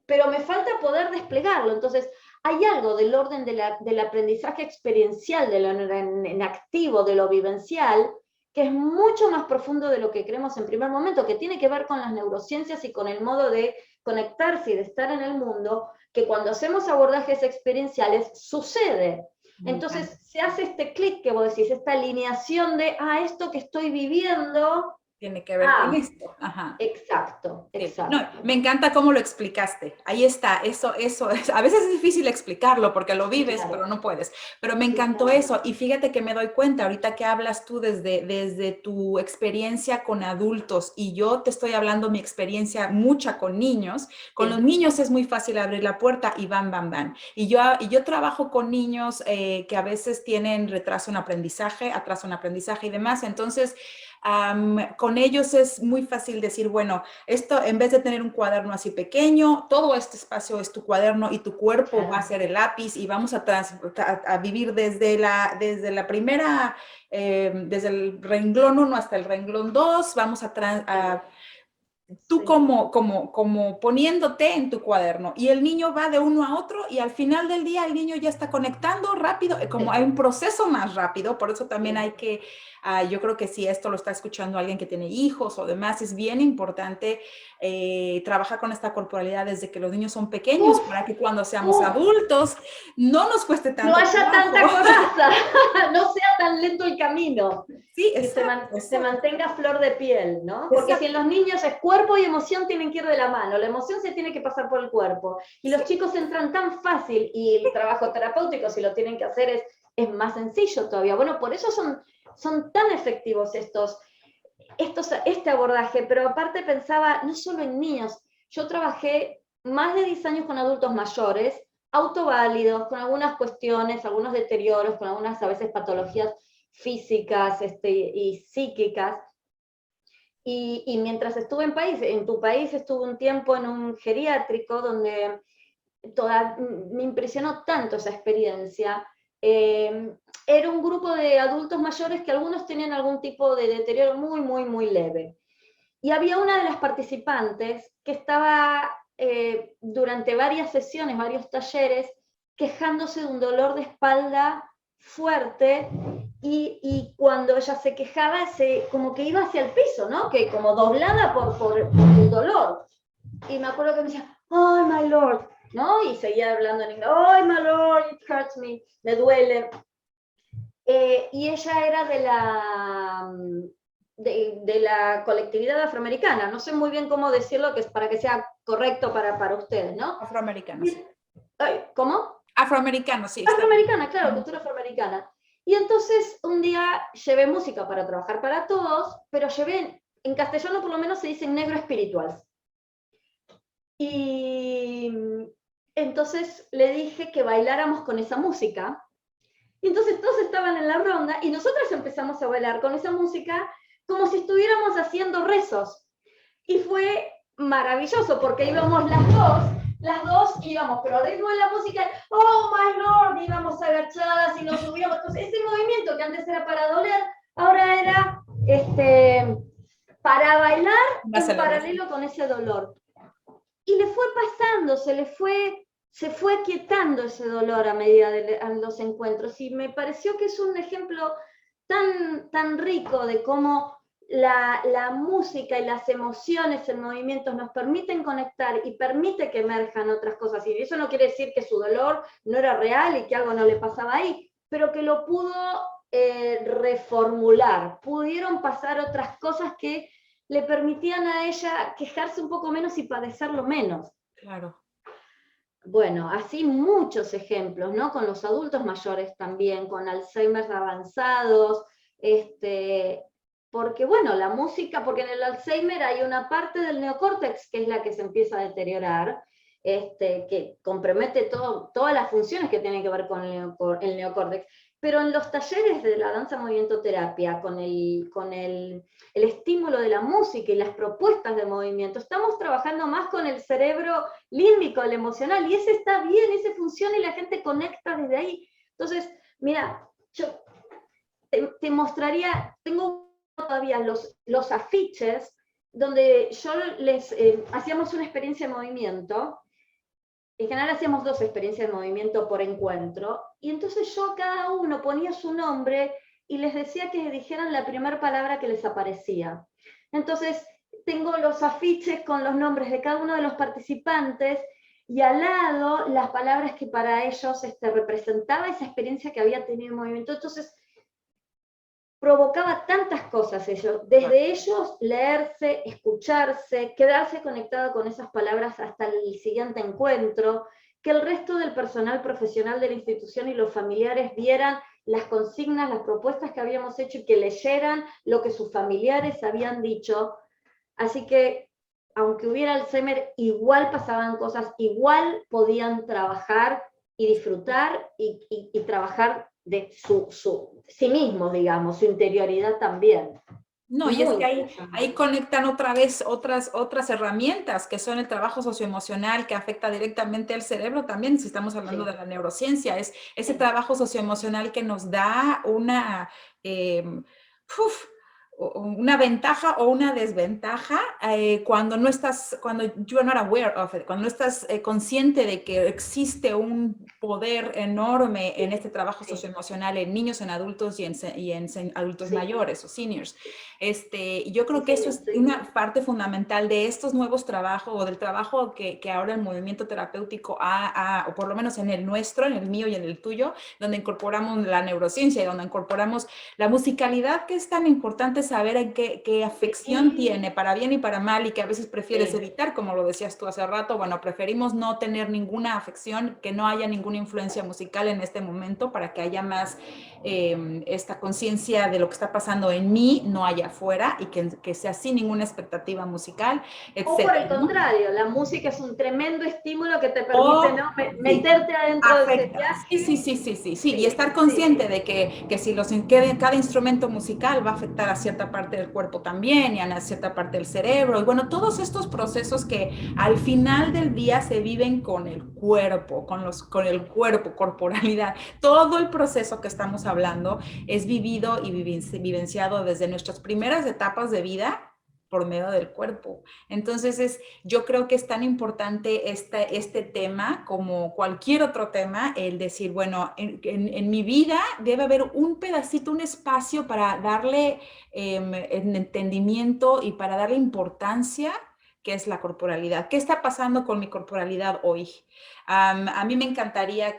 pero me falta poder desplegarlo. Entonces, hay algo del orden del aprendizaje experiencial, de lo en activo, de lo vivencial, que es mucho más profundo de lo que creemos en primer momento, que tiene que ver con las neurociencias y con el modo de conectarse y de estar en el mundo, que cuando hacemos abordajes experienciales sucede. Me encanta. Entonces se hace este clic que vos decís, esta alineación de, esto que estoy viviendo, Tiene que ver con ah, esto. Ajá. exacto, Sí. No, exacto. me encanta cómo lo explicaste. Ahí está, eso es. A veces es difícil explicarlo porque lo Sí, vives, pero claro, no puedes. Pero me sí, encantó claro. eso. Y fíjate que me doy cuenta ahorita que hablas tú desde tu experiencia con adultos y yo te estoy hablando mi experiencia mucha con niños. Con los Sí, niños es muy fácil abrir la puerta y van, van, van. Y yo trabajo con niños que a veces tienen retraso en aprendizaje, atraso en aprendizaje y demás. Entonces, con ellos es muy fácil decir, bueno, esto en vez de tener un cuaderno así pequeño, todo este espacio es tu cuaderno y tu cuerpo va a claro. ser el lápiz y vamos a vivir desde la primera, desde el renglón 1 hasta el renglón 2, vamos Sí, tú sí. como poniéndote en tu cuaderno y el niño va de uno a otro y al final del día el niño ya está conectando rápido, como Sí, hay un proceso más rápido, por eso también sí. hay que, yo creo que si esto lo está escuchando alguien que tiene hijos o demás, es bien importante trabajar con esta corporalidad desde que los niños son pequeños Uf, para que cuando seamos uf, adultos no nos cueste no tanto haya trabajo. tanta coraza, no sea tan lento el camino, Sí, que exacto, se exacto, mantenga a flor de piel, ¿no? Porque si en exacto. los niños es cuerpo y emoción tienen que ir de la mano, la emoción se tiene que pasar por el cuerpo, y los Sí, chicos entran tan fácil y el trabajo terapéutico, si lo tienen que hacer, es más sencillo todavía. Bueno, por eso son tan efectivos este abordaje, pero aparte pensaba no solo en niños, yo trabajé más de 10 años con adultos mayores, autoválidos, con algunas cuestiones, algunos deterioros, con algunas a veces patologías físicas y psíquicas. Y mientras estuve en tu país estuve un tiempo en un geriátrico donde me impresionó tanto esa experiencia. Era un grupo de adultos mayores que algunos tenían algún tipo de deterioro muy, muy, muy leve. Y había una de las participantes que estaba durante varias sesiones, varios talleres, quejándose de un dolor de espalda fuerte y cuando ella se quejaba, como que iba hacia el piso, ¿no? Que como doblada por el dolor. Y me acuerdo que me decía, oh, my lord, ¿no? Y seguía hablando en inglés, oh, my lord, it hurts me duele. Y ella era de la colectividad afroamericana, no sé muy bien cómo decirlo que es para que sea correcto para ustedes, ¿no? Afroamericano, sí. ¿Cómo? Afroamericano, sí, está bien. Afroamericana, claro, cultura afroamericana. Y entonces un día llevé música para trabajar para todos, pero llevé, en castellano por lo menos se dice negro espiritual. Y entonces le dije que bailáramos con esa música. Y entonces todos estaban en la ronda y nosotras empezamos a bailar con esa música como si estuviéramos haciendo rezos. Y fue maravilloso porque íbamos las dos íbamos, pero al ritmo de la música, oh my lord, íbamos agachadas y nos subíamos. Entonces ese movimiento que antes era para doler, ahora era para bailar Una en celebración. paralelo con ese dolor. Y le fue pasando, se fue aquietando ese dolor a medida de los encuentros. Y me pareció que es un ejemplo tan rico de cómo la música y las emociones en movimientos nos permiten conectar y permite que emerjan otras cosas. Y eso no quiere decir que su dolor no era real y que algo no le pasaba ahí, pero que lo pudo reformular. Pudieron pasar otras cosas que le permitían a ella quejarse un poco menos y padecerlo menos. Claro. Bueno, así muchos ejemplos, ¿no? Con los adultos mayores también, con Alzheimer avanzados, porque bueno, la música, porque en el Alzheimer hay una parte del neocórtex que es la que se empieza a deteriorar, que compromete todas las funciones que tienen que ver con el neocórtex. Pero en los talleres de la danza movimiento terapia, con el estímulo de la música y las propuestas de movimiento, estamos trabajando más con el cerebro límbico, el emocional, y ese está bien, ese funciona y la gente conecta desde ahí. Entonces, mira, yo te mostraría, tengo todavía los afiches donde yo les hacíamos una experiencia de movimiento. En general hacíamos 2 experiencias de movimiento por encuentro, y entonces yo a cada uno ponía su nombre y les decía que dijeran la primera palabra que les aparecía. Entonces tengo los afiches con los nombres de cada uno de los participantes y al lado las palabras que para ellos representaba esa experiencia que había tenido en movimiento. Entonces, provocaba tantas cosas ellos, desde ellos leerse, escucharse, quedarse conectado con esas palabras hasta el siguiente encuentro, que el resto del personal profesional de la institución y los familiares vieran las consignas, las propuestas que habíamos hecho y que leyeran lo que sus familiares habían dicho. Así que, aunque hubiera Alzheimer, igual pasaban cosas, igual podían trabajar y disfrutar y trabajar de sí mismos, digamos, su interioridad también. No, y es Muy que ahí interesante. conectan otra vez otras herramientas que son el trabajo socioemocional que afecta directamente al cerebro también, si estamos hablando de Sí, la neurociencia, es ese sí. trabajo socioemocional que nos da eh, uf, una ventaja o una desventaja cuando no estás, cuando you are not aware of it, cuando no estás consciente de que existe un poder enorme en Sí, este trabajo sí, socioemocional en niños, en adultos y en adultos sí, mayores o seniors. Yo creo que eso sí, es sí, una parte fundamental de estos nuevos trabajos o del trabajo que ahora el movimiento terapéutico o por lo menos en el nuestro, en el mío y en el tuyo, donde incorporamos la neurociencia y donde incorporamos la musicalidad, que es tan importante saber en qué afección sí, tiene, para bien y para mal, y que a veces prefieres sí. evitar, como lo decías tú hace rato. Bueno, preferimos no tener ninguna afección, que no haya ninguna influencia musical en este momento para que haya más esta conciencia de lo que está pasando en mí, no allá afuera, y que sea sin ninguna expectativa musical, O por el etcétera, ¿no? contrario, la música es un tremendo estímulo que te permite, O ¿no? sí, Meterte adentro de ese afecta. Sí, sí, viaje. sí, sí, sí, sí. Y Sí, estar sí, consciente de que si cada instrumento musical va a afectar a cierta parte del cuerpo también y a cierta parte del cerebro. Y bueno, todos estos procesos que al final del día se viven con el cuerpo, con el cuerpo, corporalidad. Todo el proceso que estamos hablando es vivido y vivenciado desde nuestras primeras etapas de vida por medio del cuerpo. Entonces, yo creo que es tan importante este tema como cualquier otro tema, el decir, bueno, en mi vida debe haber un pedacito, un espacio para darle entendimiento y para darle importancia, que es la corporalidad. ¿Qué está pasando con mi corporalidad hoy? A mí me encantaría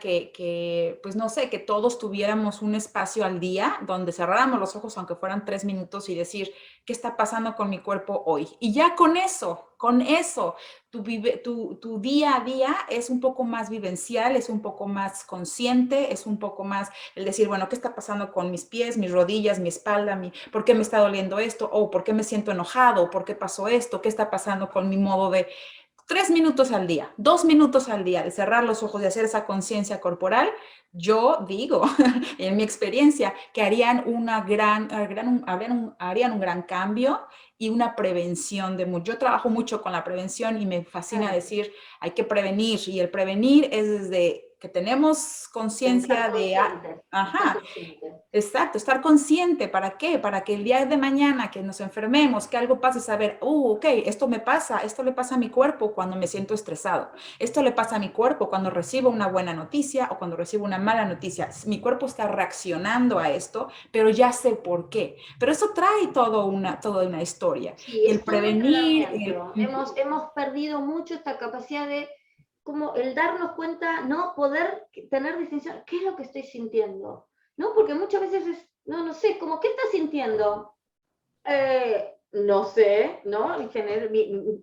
pues no sé, que todos tuviéramos un espacio al día donde cerráramos los ojos, aunque fueran 3 minutos, y decir, ¿qué está pasando con mi cuerpo hoy? Y ya con eso, tu día a día es un poco más vivencial, es un poco más consciente, es un poco más el decir, bueno, ¿qué está pasando con mis pies, mis rodillas, mi espalda? ¿Por qué me está doliendo esto? ¿O por qué me siento enojado? ¿Por qué pasó esto? ¿Qué está pasando con mi modo de 3 minutos al día, 2 minutos al día de cerrar los ojos y hacer esa conciencia corporal? Yo digo, en mi experiencia, que harían un gran cambio y una prevención de mucho. Yo trabajo mucho con la prevención y me fascina claro. decir, hay que prevenir, y el prevenir es desde que tenemos Estar conciencia de, consciente, estar ajá, consciente. exacto, estar consciente. ¿Para qué? Para que el día de mañana que nos enfermemos, que algo pase, saber, ok, esto me pasa, esto le pasa a mi cuerpo cuando me siento estresado, esto le pasa a mi cuerpo cuando recibo una buena noticia o cuando recibo una mala noticia. Mi cuerpo está reaccionando a esto, pero ya sé por qué. Pero eso trae toda una historia. Sí, Y el es todo un prevenir, entrenamiento. Hemos perdido mucho esta capacidad de como el darnos cuenta, ¿no? Poder tener distinción, ¿qué es lo que estoy sintiendo? ¿No? Porque muchas veces es, no, no sé, como, ¿qué estás sintiendo? No sé, ¿no? En general,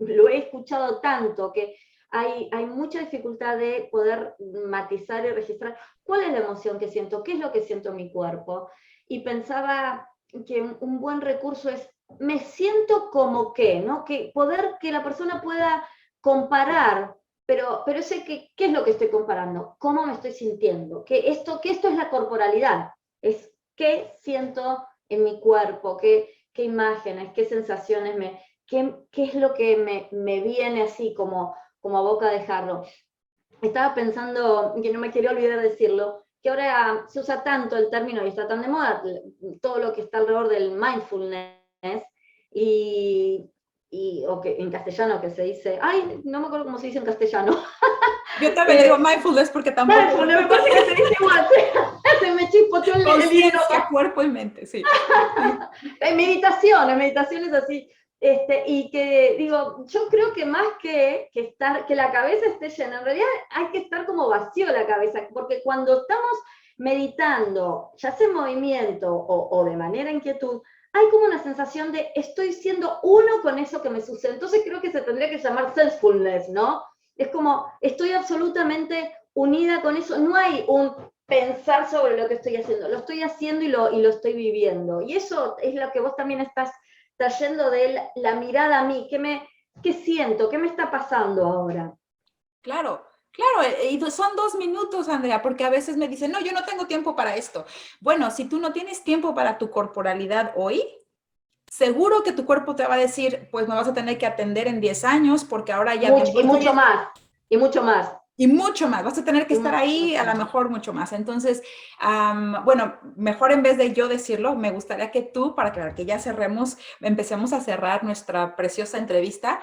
lo he escuchado tanto que hay mucha dificultad de poder matizar y registrar cuál es la emoción que siento, qué es lo que siento en mi cuerpo. Y pensaba que un buen recurso es, me siento como que, ¿no? Que poder que la persona pueda comparar, pero sé que, ¿qué es lo que estoy comparando? ¿Cómo me estoy sintiendo? Que esto es la corporalidad, es qué siento en mi cuerpo, qué imágenes, qué sensaciones, qué es lo que me viene así como a boca de jarro. Estaba pensando, que no me quería olvidar de decirlo, que ahora se usa tanto el término y está tan de moda, todo lo que está alrededor del mindfulness, y, o que en castellano que se dice, ay, no me acuerdo cómo se dice en castellano. yo también le eh, digo mindfulness porque tampoco Mindfulness, me parece que se dice igual, se me chispoteó el conciencia, idioma. cuerpo y mente, sí. Meditaciones así. Y que, digo, yo creo que más que la cabeza esté llena, en realidad hay que estar como vacío la cabeza, porque cuando estamos meditando, ya sea en movimiento o de manera inquietud, hay como una sensación de estoy siendo uno con eso que me sucede. Entonces creo que se tendría que llamar selffulness, ¿no? Es como estoy absolutamente unida con eso. No hay un pensar sobre lo que estoy haciendo. Lo estoy haciendo y lo estoy viviendo. Y eso es lo que vos también estás trayendo de la mirada a mí. ¿Qué siento? ¿Qué me está pasando ahora? Claro, claro, y son 2 minutos, Andrea, porque a veces me dicen, no, yo no tengo tiempo para esto. Bueno, si tú no tienes tiempo para tu corporalidad hoy, seguro que tu cuerpo te va a decir, pues me vas a tener que atender en 10 años porque ahora ya Y mucho más, y mucho más. y mucho más, vas a tener que Y estar ahí a lo mejor mucho más. Entonces, bueno, mejor en vez de yo decirlo, me gustaría que tú, para que ya cerremos, empecemos a cerrar nuestra preciosa entrevista.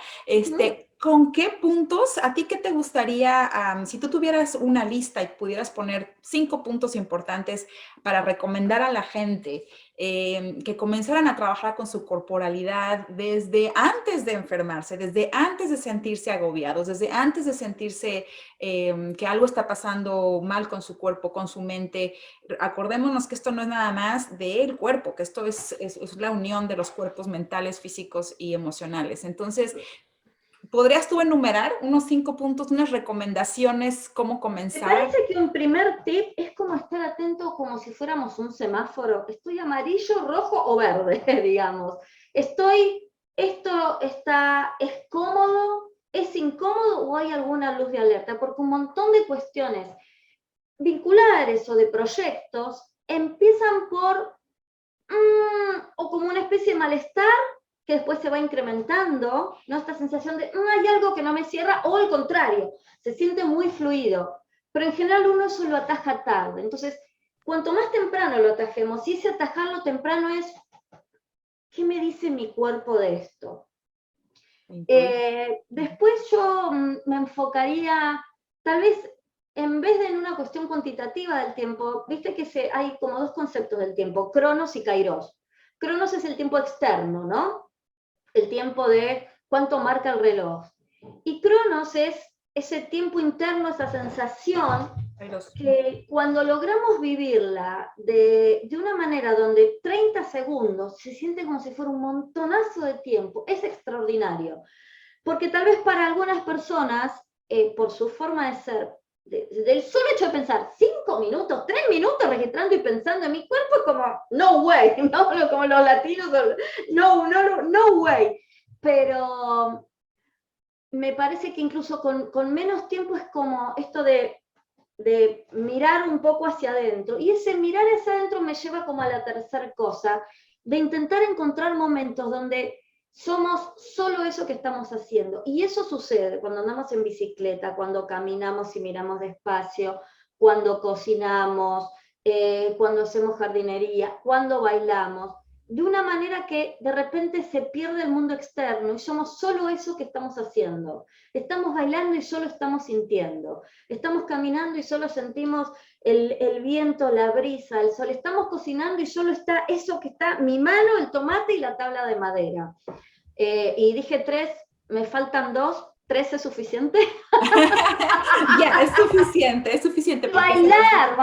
¿Con qué puntos, a ti qué te gustaría, si tú tuvieras una lista y pudieras poner 5 puntos importantes para recomendar a la gente que comenzaran a trabajar con su corporalidad desde antes de enfermarse, desde antes de sentirse agobiados, desde antes de sentirse que algo está pasando mal con su cuerpo, con su mente? Acordémonos que esto no es nada más del cuerpo, que esto es la unión de los cuerpos mentales, físicos y emocionales. Entonces, ¿podrías tú enumerar unos 5 puntos, unas recomendaciones, cómo Me comenzar? parece que un primer tip es como estar atento como si fuéramos un semáforo. Estoy amarillo, rojo o verde, digamos. ¿Es cómodo, es incómodo o hay alguna luz de alerta? Porque un montón de cuestiones vinculares o de proyectos empiezan por o como una especie de malestar que después se va incrementando, ¿no? Esta sensación de hay algo que no me cierra, o al contrario, se siente muy fluido. Pero en general uno eso lo ataja tarde. Entonces, cuanto más temprano lo atajemos, y ese atajarlo temprano es, ¿qué me dice mi cuerpo de esto? Después yo me enfocaría, tal vez, en vez de en una cuestión cuantitativa del tiempo, viste que hay como dos conceptos del tiempo, cronos y kairos. Cronos es el tiempo externo, ¿no? El tiempo de cuánto marca el reloj. Y cronos es ese tiempo interno, esa sensación que cuando logramos vivirla de una manera donde 30 segundos se siente como si fuera un montonazo de tiempo, es extraordinario. Porque tal vez para algunas personas, por su forma de ser, del solo hecho de pensar 5 minutos, 3 minutos registrando y pensando en mi cuerpo, es como, no way, ¿no? Como los latinos, no way. Pero me parece que incluso con menos tiempo es como esto de mirar un poco hacia adentro. Y ese mirar hacia adentro me lleva como a la tercera cosa, de intentar encontrar momentos donde somos solo eso que estamos haciendo. Y eso sucede cuando andamos en bicicleta, cuando caminamos y miramos despacio, cuando cocinamos, cuando hacemos jardinería, cuando bailamos, de una manera que de repente se pierde el mundo externo y somos solo eso que estamos haciendo. Estamos bailando y solo estamos sintiendo. Estamos caminando y solo sentimos el viento, la brisa, el sol. Estamos cocinando y solo está eso que está, mi mano, el tomate y la tabla de madera. Y dije 3, me faltan 2. ¿3 es suficiente? Ya, es suficiente, es suficiente. Bailar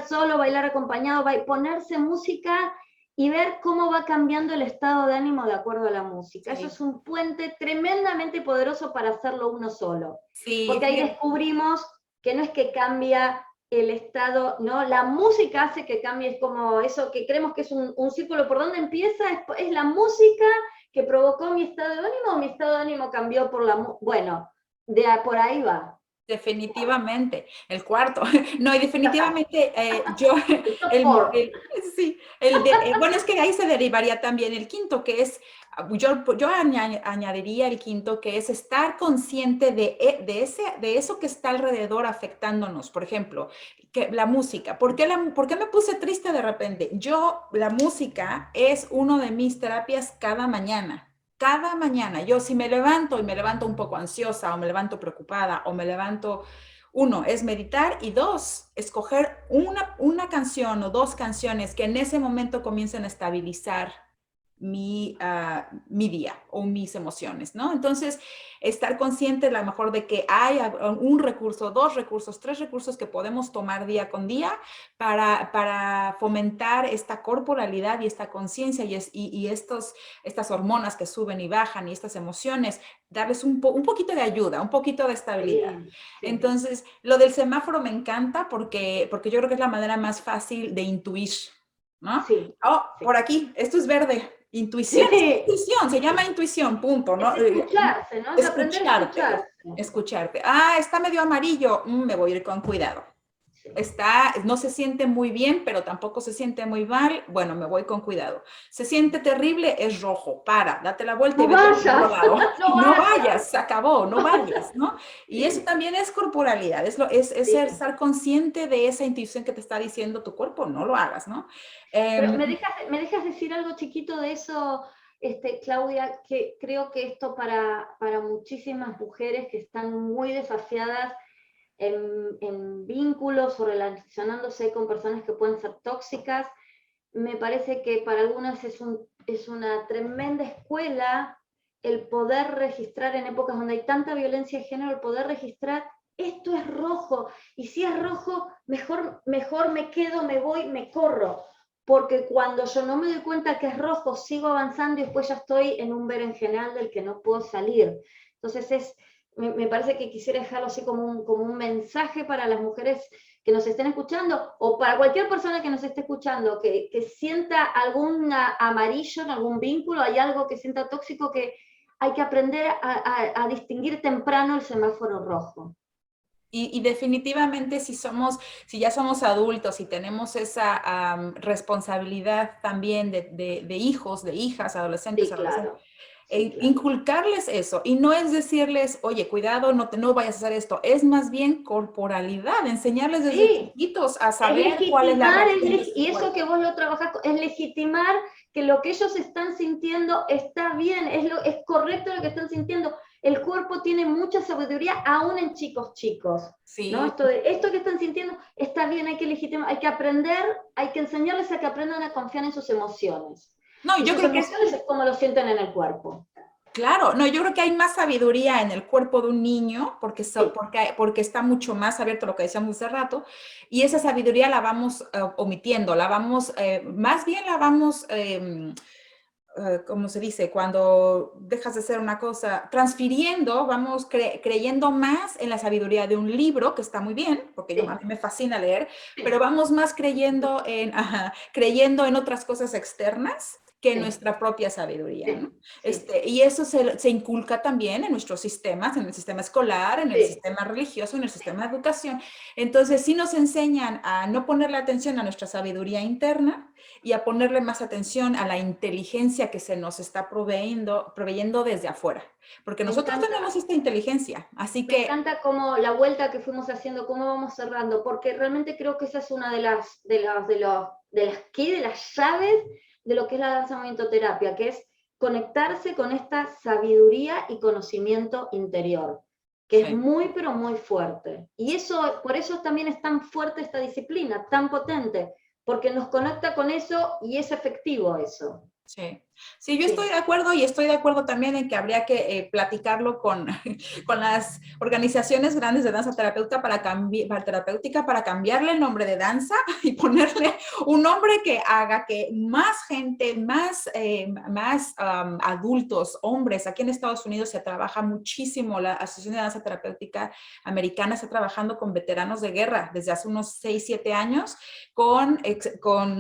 solo, bailar acompañado, ponerse música y ver cómo va cambiando el estado de ánimo de acuerdo a la música. Sí. Eso es un puente tremendamente poderoso para hacerlo uno solo. Sí, Porque ahí descubrimos que no es que cambia el estado, ¿no? La música hace que cambie, es como eso que creemos que es un círculo. ¿Por dónde empieza? Es la música que provocó mi estado de ánimo, o mi estado de ánimo cambió por la música. Bueno, por ahí va. definitivamente. El cuarto. No, y definitivamente yo, El top four. sí, bueno, es que ahí se derivaría también el quinto, que es, yo añadiría el quinto, que es estar consciente de eso que está alrededor afectándonos. Por ejemplo, que la música. ¿Por qué me puse triste de repente? La música es uno de mis terapias cada mañana. Cada mañana, yo si me levanto y me levanto un poco ansiosa o me levanto preocupada o me levanto, uno, es meditar y dos, escoger una canción o dos canciones que en ese momento comiencen a estabilizar mi día o mis emociones, ¿no? Entonces, estar consciente a lo mejor de que hay un recurso, dos recursos, tres recursos que podemos tomar día con día para fomentar esta corporalidad y esta conciencia y estas hormonas que suben y bajan y estas emociones, darles un poquito de ayuda, un poquito de estabilidad. Sí, sí. Entonces, lo del semáforo me encanta porque yo creo que es la manera más fácil de intuir, ¿no? Sí, Oh, sí. por aquí, esto es verde. Intuición, es Sí, intuición, se llama intuición, punto, es ¿no? escucharse, ¿no? Es aprender a Escucharte, escucharse. escucharte. Ah, está medio amarillo, me voy a ir con cuidado. Sí. No se siente muy bien, pero tampoco se siente muy mal, bueno, me voy con cuidado. Se siente terrible, es rojo, date la vuelta y No vete por otro vayas, lado. no No vayas. vayas, se acabó, no vayas, ¿no? Y eso Sí, también es corporalidad, es sí. estar consciente de esa intuición que te está diciendo tu cuerpo, no lo hagas, ¿no? Pero Eh, me dejas decir algo chiquito de eso, Claudia, que creo que esto para muchísimas mujeres que están muy desafiadas en vínculos o relacionándose con personas que pueden ser tóxicas, me parece que para algunas es una tremenda escuela el poder registrar en épocas donde hay tanta violencia de género, el poder registrar esto es rojo, y si es rojo, mejor me quedo, me voy, me corro, porque cuando yo no me doy cuenta que es rojo, sigo avanzando y después ya estoy en un berenjenal del que no puedo salir. Entonces me parece que quisiera dejarlo así como un mensaje para las mujeres que nos estén escuchando, o para cualquier persona que nos esté escuchando, que sienta algún amarillo en algún vínculo, hay algo que sienta tóxico, que hay que aprender a distinguir temprano el semáforo rojo. y definitivamente si ya somos adultos y tenemos esa responsabilidad también de hijos, de hijas, adolescentes, Sí, adolescentes, claro. Sí, claro. inculcarles eso y no es decirles, oye, cuidado, no vayas a hacer esto, es más bien corporalidad, enseñarles desde Sí, chiquitos a es saber cuál es la legitimar, reacción de y su eso cuerpo. que vos lo trabajás, es legitimar que lo que ellos están sintiendo está bien, es correcto lo que están sintiendo. El cuerpo tiene mucha sabiduría, aún en chicos chicos, ¿no? Sí, Esto que están sintiendo está bien, hay que legitimar, hay que aprender, hay que enseñarles a que aprendan a confiar en sus emociones. no, Y yo sus creo que emociones es como lo sienten en el cuerpo. claro, no, yo creo que hay más sabiduría en el cuerpo de un niño Sí, porque está mucho más abierto a lo que decíamos hace rato y esa sabiduría la vamos omitiendo, más bien la vamos, ¿cómo se dice? Cuando dejas de hacer una cosa, transfiriendo, vamos creyendo más en la sabiduría de un libro, que está muy bien, porque a sí, mí me fascina leer, pero sí, vamos más creyendo en otras cosas externas que en sí, nuestra propia sabiduría, ¿no? sí, sí, Y eso se inculca también en nuestros sistemas, en el sistema escolar, en el sí. sistema religioso, en el sistema de educación. Entonces, sí nos enseñan a no ponerle atención a nuestra sabiduría interna y a ponerle más atención a la inteligencia que se nos está proveyendo desde afuera, porque Me nosotros encanta, tenemos esta inteligencia, así me que encanta como la vuelta que fuimos haciendo, cómo vamos cerrando, porque realmente creo que esa es una de las llaves de lo que es la danza movimiento terapia, que es conectarse con esta sabiduría y conocimiento interior, que es sí. muy pero muy fuerte. Y eso, por eso también es tan fuerte esta disciplina, tan potente, porque nos conecta con eso y es efectivo eso. Sí. Sí, yo estoy Sí, de acuerdo y estoy de acuerdo también en que habría que platicarlo con las organizaciones grandes de danza terapéutica para cambiarle el nombre de danza y ponerle un nombre que haga que más gente, más adultos, hombres, aquí en Estados Unidos se trabaja muchísimo, la Asociación de Danza Terapéutica Americana está trabajando con veteranos de guerra desde hace unos 6, 7 años con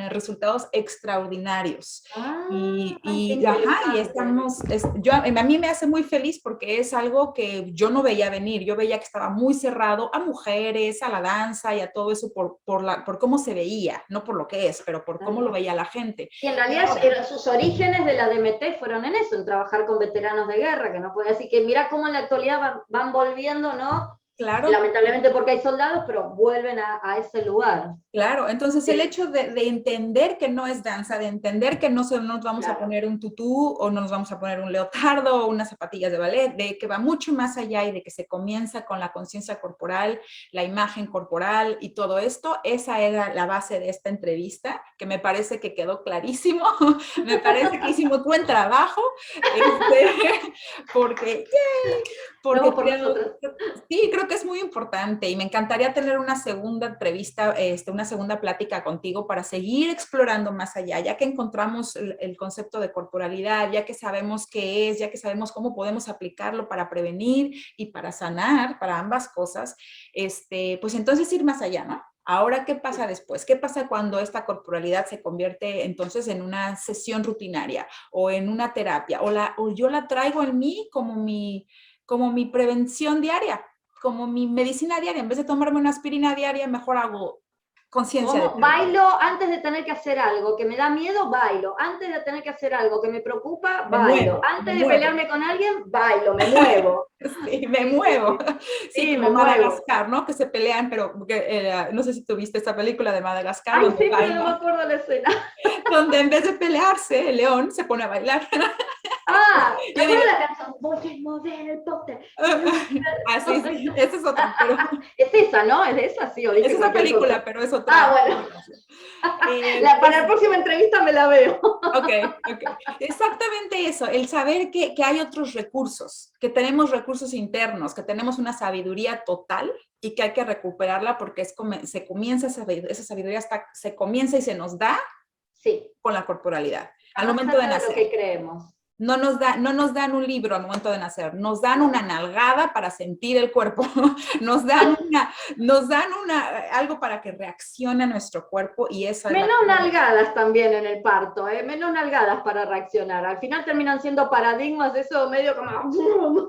resultados extraordinarios. Ay, qué Y interesante. a mí me hace muy feliz porque es algo que yo no veía venir. Yo veía que estaba muy cerrado a mujeres, a la danza y a todo eso por cómo se veía, no por lo que es, pero por cómo lo Claro. veía la gente. Y en Y realidad ahora, sus orígenes de la DMT fueron en eso, en trabajar con veteranos de guerra, que no puede decir que mira cómo en la actualidad van volviendo, ¿no? Claro. Lamentablemente porque hay soldados, pero vuelven a ese lugar. Claro, entonces el hecho de entender que no es danza, de entender que no nos vamos a poner un tutú o no nos vamos a poner un leotardo o unas zapatillas de ballet, de que va mucho más allá y de que se comienza con la conciencia corporal, la imagen corporal y todo esto, esa era la base de esta entrevista, que me parece que quedó clarísimo, me parece que hicimos buen trabajo, porque, porque No, por nosotros. sí, creo que es muy importante y me encantaría tener una segunda entrevista, una segunda plática contigo para seguir explorando más allá, ya que encontramos el concepto de corporalidad, ya que sabemos qué es, ya que sabemos cómo podemos aplicarlo para prevenir y para sanar, para ambas cosas, pues entonces ir más allá, ¿no? Ahora, ¿qué pasa después? ¿Qué pasa cuando esta corporalidad se convierte entonces en una sesión rutinaria o en una terapia o yo la traigo en mí como mi prevención diaria, como mi medicina diaria? En vez de tomarme una aspirina diaria, mejor hago conciencia de Como terapia. bailo antes de tener que hacer algo que me da miedo, bailo. Antes de tener que hacer algo que me preocupa, bailo. Me Antes de muevo. pelearme con alguien, bailo, me muevo. Sí, me Sí, sí, muevo. sí. Sí, Sí, me como muevo. Madagascar, ¿no? Que se pelean, pero no sé si tuviste esta película de Madagascar Ay, donde sí, pero no me baila, acuerdo la escena. donde en vez de pelearse, el león se pone a bailar. Ah, me Yo digo, acuerdo la canción. Voy a mover el póster. sí, sí, esa es otra, pero Es esa, ¿no? ¿Es de esa? Sí, o es dije esa cualquier cosa. película, pero es Ah, otra, bueno. otra canción. Pues Para la próxima entrevista me la veo. ok, ok. Exactamente eso, el saber que hay otros recursos, que tenemos recursos internos, que tenemos una sabiduría total y que hay que recuperarla porque se comienza esa sabiduría, se comienza y se nos da Sí, con la corporalidad, está al más momento de cerca de lo nacer. que creemos. No nos dan un libro al momento de nacer, nos dan una nalgada para sentir el cuerpo, nos dan algo para que reaccione nuestro cuerpo y esa es la Menos nalgadas también en el parto, ¿eh? Menos nalgadas para reaccionar. Al final terminan siendo paradigmas, eso medio como...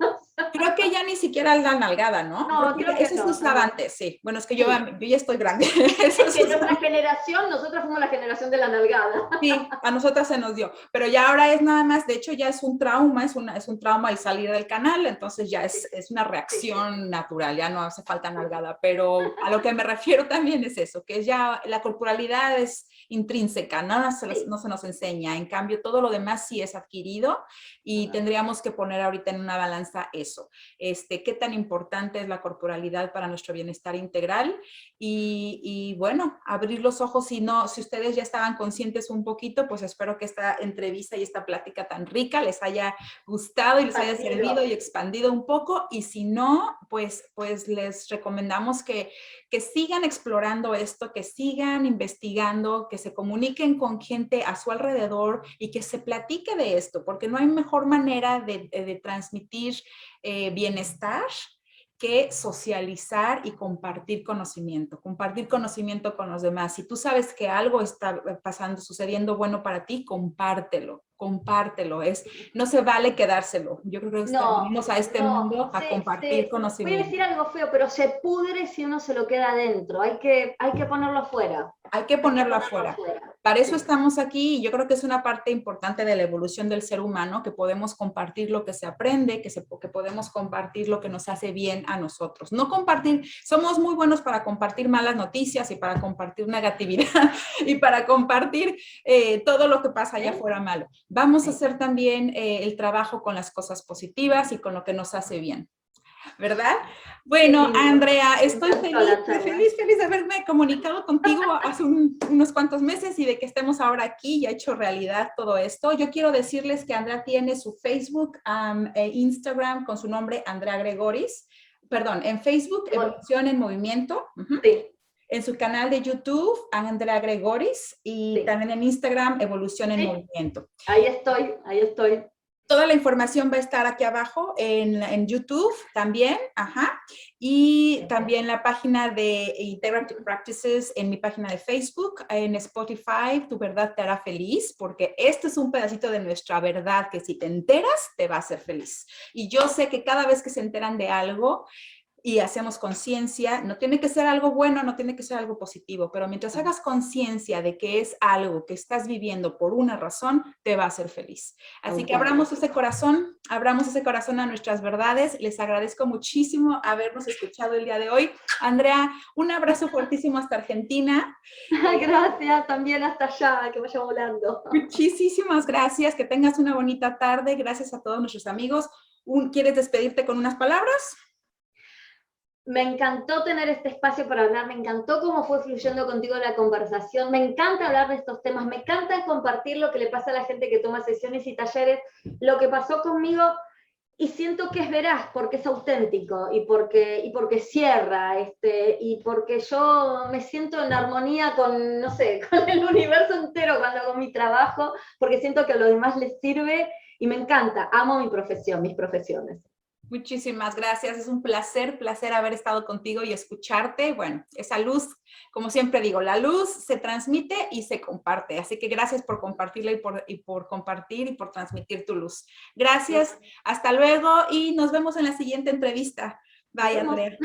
Creo que ya ni siquiera la nalgada, ¿no? No, creo que Eso se no. usaba antes, sí. Bueno, es que yo, Sí. yo ya estoy grande. Eso Es se que usaba. nuestra generación, nosotros fuimos la generación de la nalgada. Sí, a nosotras se nos dio, pero ya ahora es nada más, de hecho ya es un trauma, es un trauma el salir del canal, entonces ya Sí, es una sí, sí. reacción natural, ya no hace falta nalgada, pero a lo que me refiero también es eso, que ya la corporalidad es intrínseca, Sí. no se nos enseña, en cambio todo lo demás sí es adquirido y tendríamos que poner ahorita en una balanza eso, qué tan importante es la corporalidad para nuestro bienestar integral y bueno, abrir los ojos si ustedes ya estaban conscientes un poquito, pues espero que esta entrevista y esta plática tan rica les haya gustado y les haya servido y expandido un poco. Y si no, pues les recomendamos que sigan explorando esto, que sigan investigando, que se comuniquen con gente a su alrededor y que se platique de esto, porque no hay mejor manera de transmitir bienestar que socializar y compartir conocimiento con los demás. Si tú sabes que algo está pasando, sucediendo bueno para ti, compártelo. No se vale quedárselo. Yo creo que No, venimos a este no, mundo a compartir voy a conocimiento. decir algo feo, pero se pudre si uno se lo queda adentro. Hay que ponerlo afuera. Hay que Hay que ponerlo ponerlo afuera. afuera. Para eso Sí. estamos aquí y yo creo que es una parte importante de la evolución del ser humano, que podemos compartir lo que se aprende, que podemos compartir lo que nos hace bien a nosotros. No compartir, somos muy buenos para compartir malas noticias y para compartir negatividad y para compartir todo lo que pasa allá afuera malo. Vamos a hacer también el trabajo con las cosas positivas y con lo que nos hace bien. ¿Verdad? Qué Bueno, lindo. Andrea, Me estoy encantó feliz, la charla. feliz de haberme comunicado contigo hace unos cuantos meses y de que estemos ahora aquí y ha hecho realidad todo esto. Yo quiero decirles que Andrea tiene su Facebook e Instagram con su nombre Andrea Gregoris. Perdón, en Facebook, Evolución en Movimiento. Sí. En su canal de YouTube, Andrea Gregoris, y Sí. también en Instagram, Evolución en Sí. Movimiento. Ahí estoy, ahí estoy. Toda la información va a estar aquí abajo en YouTube también, ajá. Y también la página de Integrative Practices en mi página de Facebook, en Spotify, Tu Verdad Te Hará Feliz, porque este es un pedacito de nuestra verdad que si te enteras, te va a hacer feliz. Y yo sé que cada vez que se enteran de algo, y hacemos conciencia, no tiene que ser algo bueno, no tiene que ser algo positivo, pero mientras hagas conciencia de que es algo que estás viviendo por una razón, te va a hacer feliz. Así que abramos ese corazón a nuestras verdades. Les agradezco muchísimo habernos escuchado el día de hoy. Andrea, un abrazo fuertísimo hasta Argentina. Gracias, también hasta allá, que vaya volando. Muchísimas gracias, que tengas una bonita tarde. Gracias a todos nuestros amigos. ¿Quieres despedirte con unas palabras? Me encantó tener este espacio para hablar, me encantó cómo fue fluyendo contigo la conversación, me encanta hablar de estos temas, me encanta compartir lo que le pasa a la gente que toma sesiones y talleres, lo que pasó conmigo, y siento que es veraz, porque es auténtico, y porque cierra, y porque yo me siento en armonía con, no sé, con el universo entero cuando hago mi trabajo, porque siento que a los demás les sirve, y me encanta, amo mi profesión, mis profesiones. Muchísimas gracias, es un placer haber estado contigo y escucharte. Bueno, esa luz, como siempre digo, la luz se transmite y se comparte, así que gracias por compartirla y por compartir y por transmitir tu luz. Gracias, hasta luego y nos vemos en la siguiente entrevista. Bye, Andrea.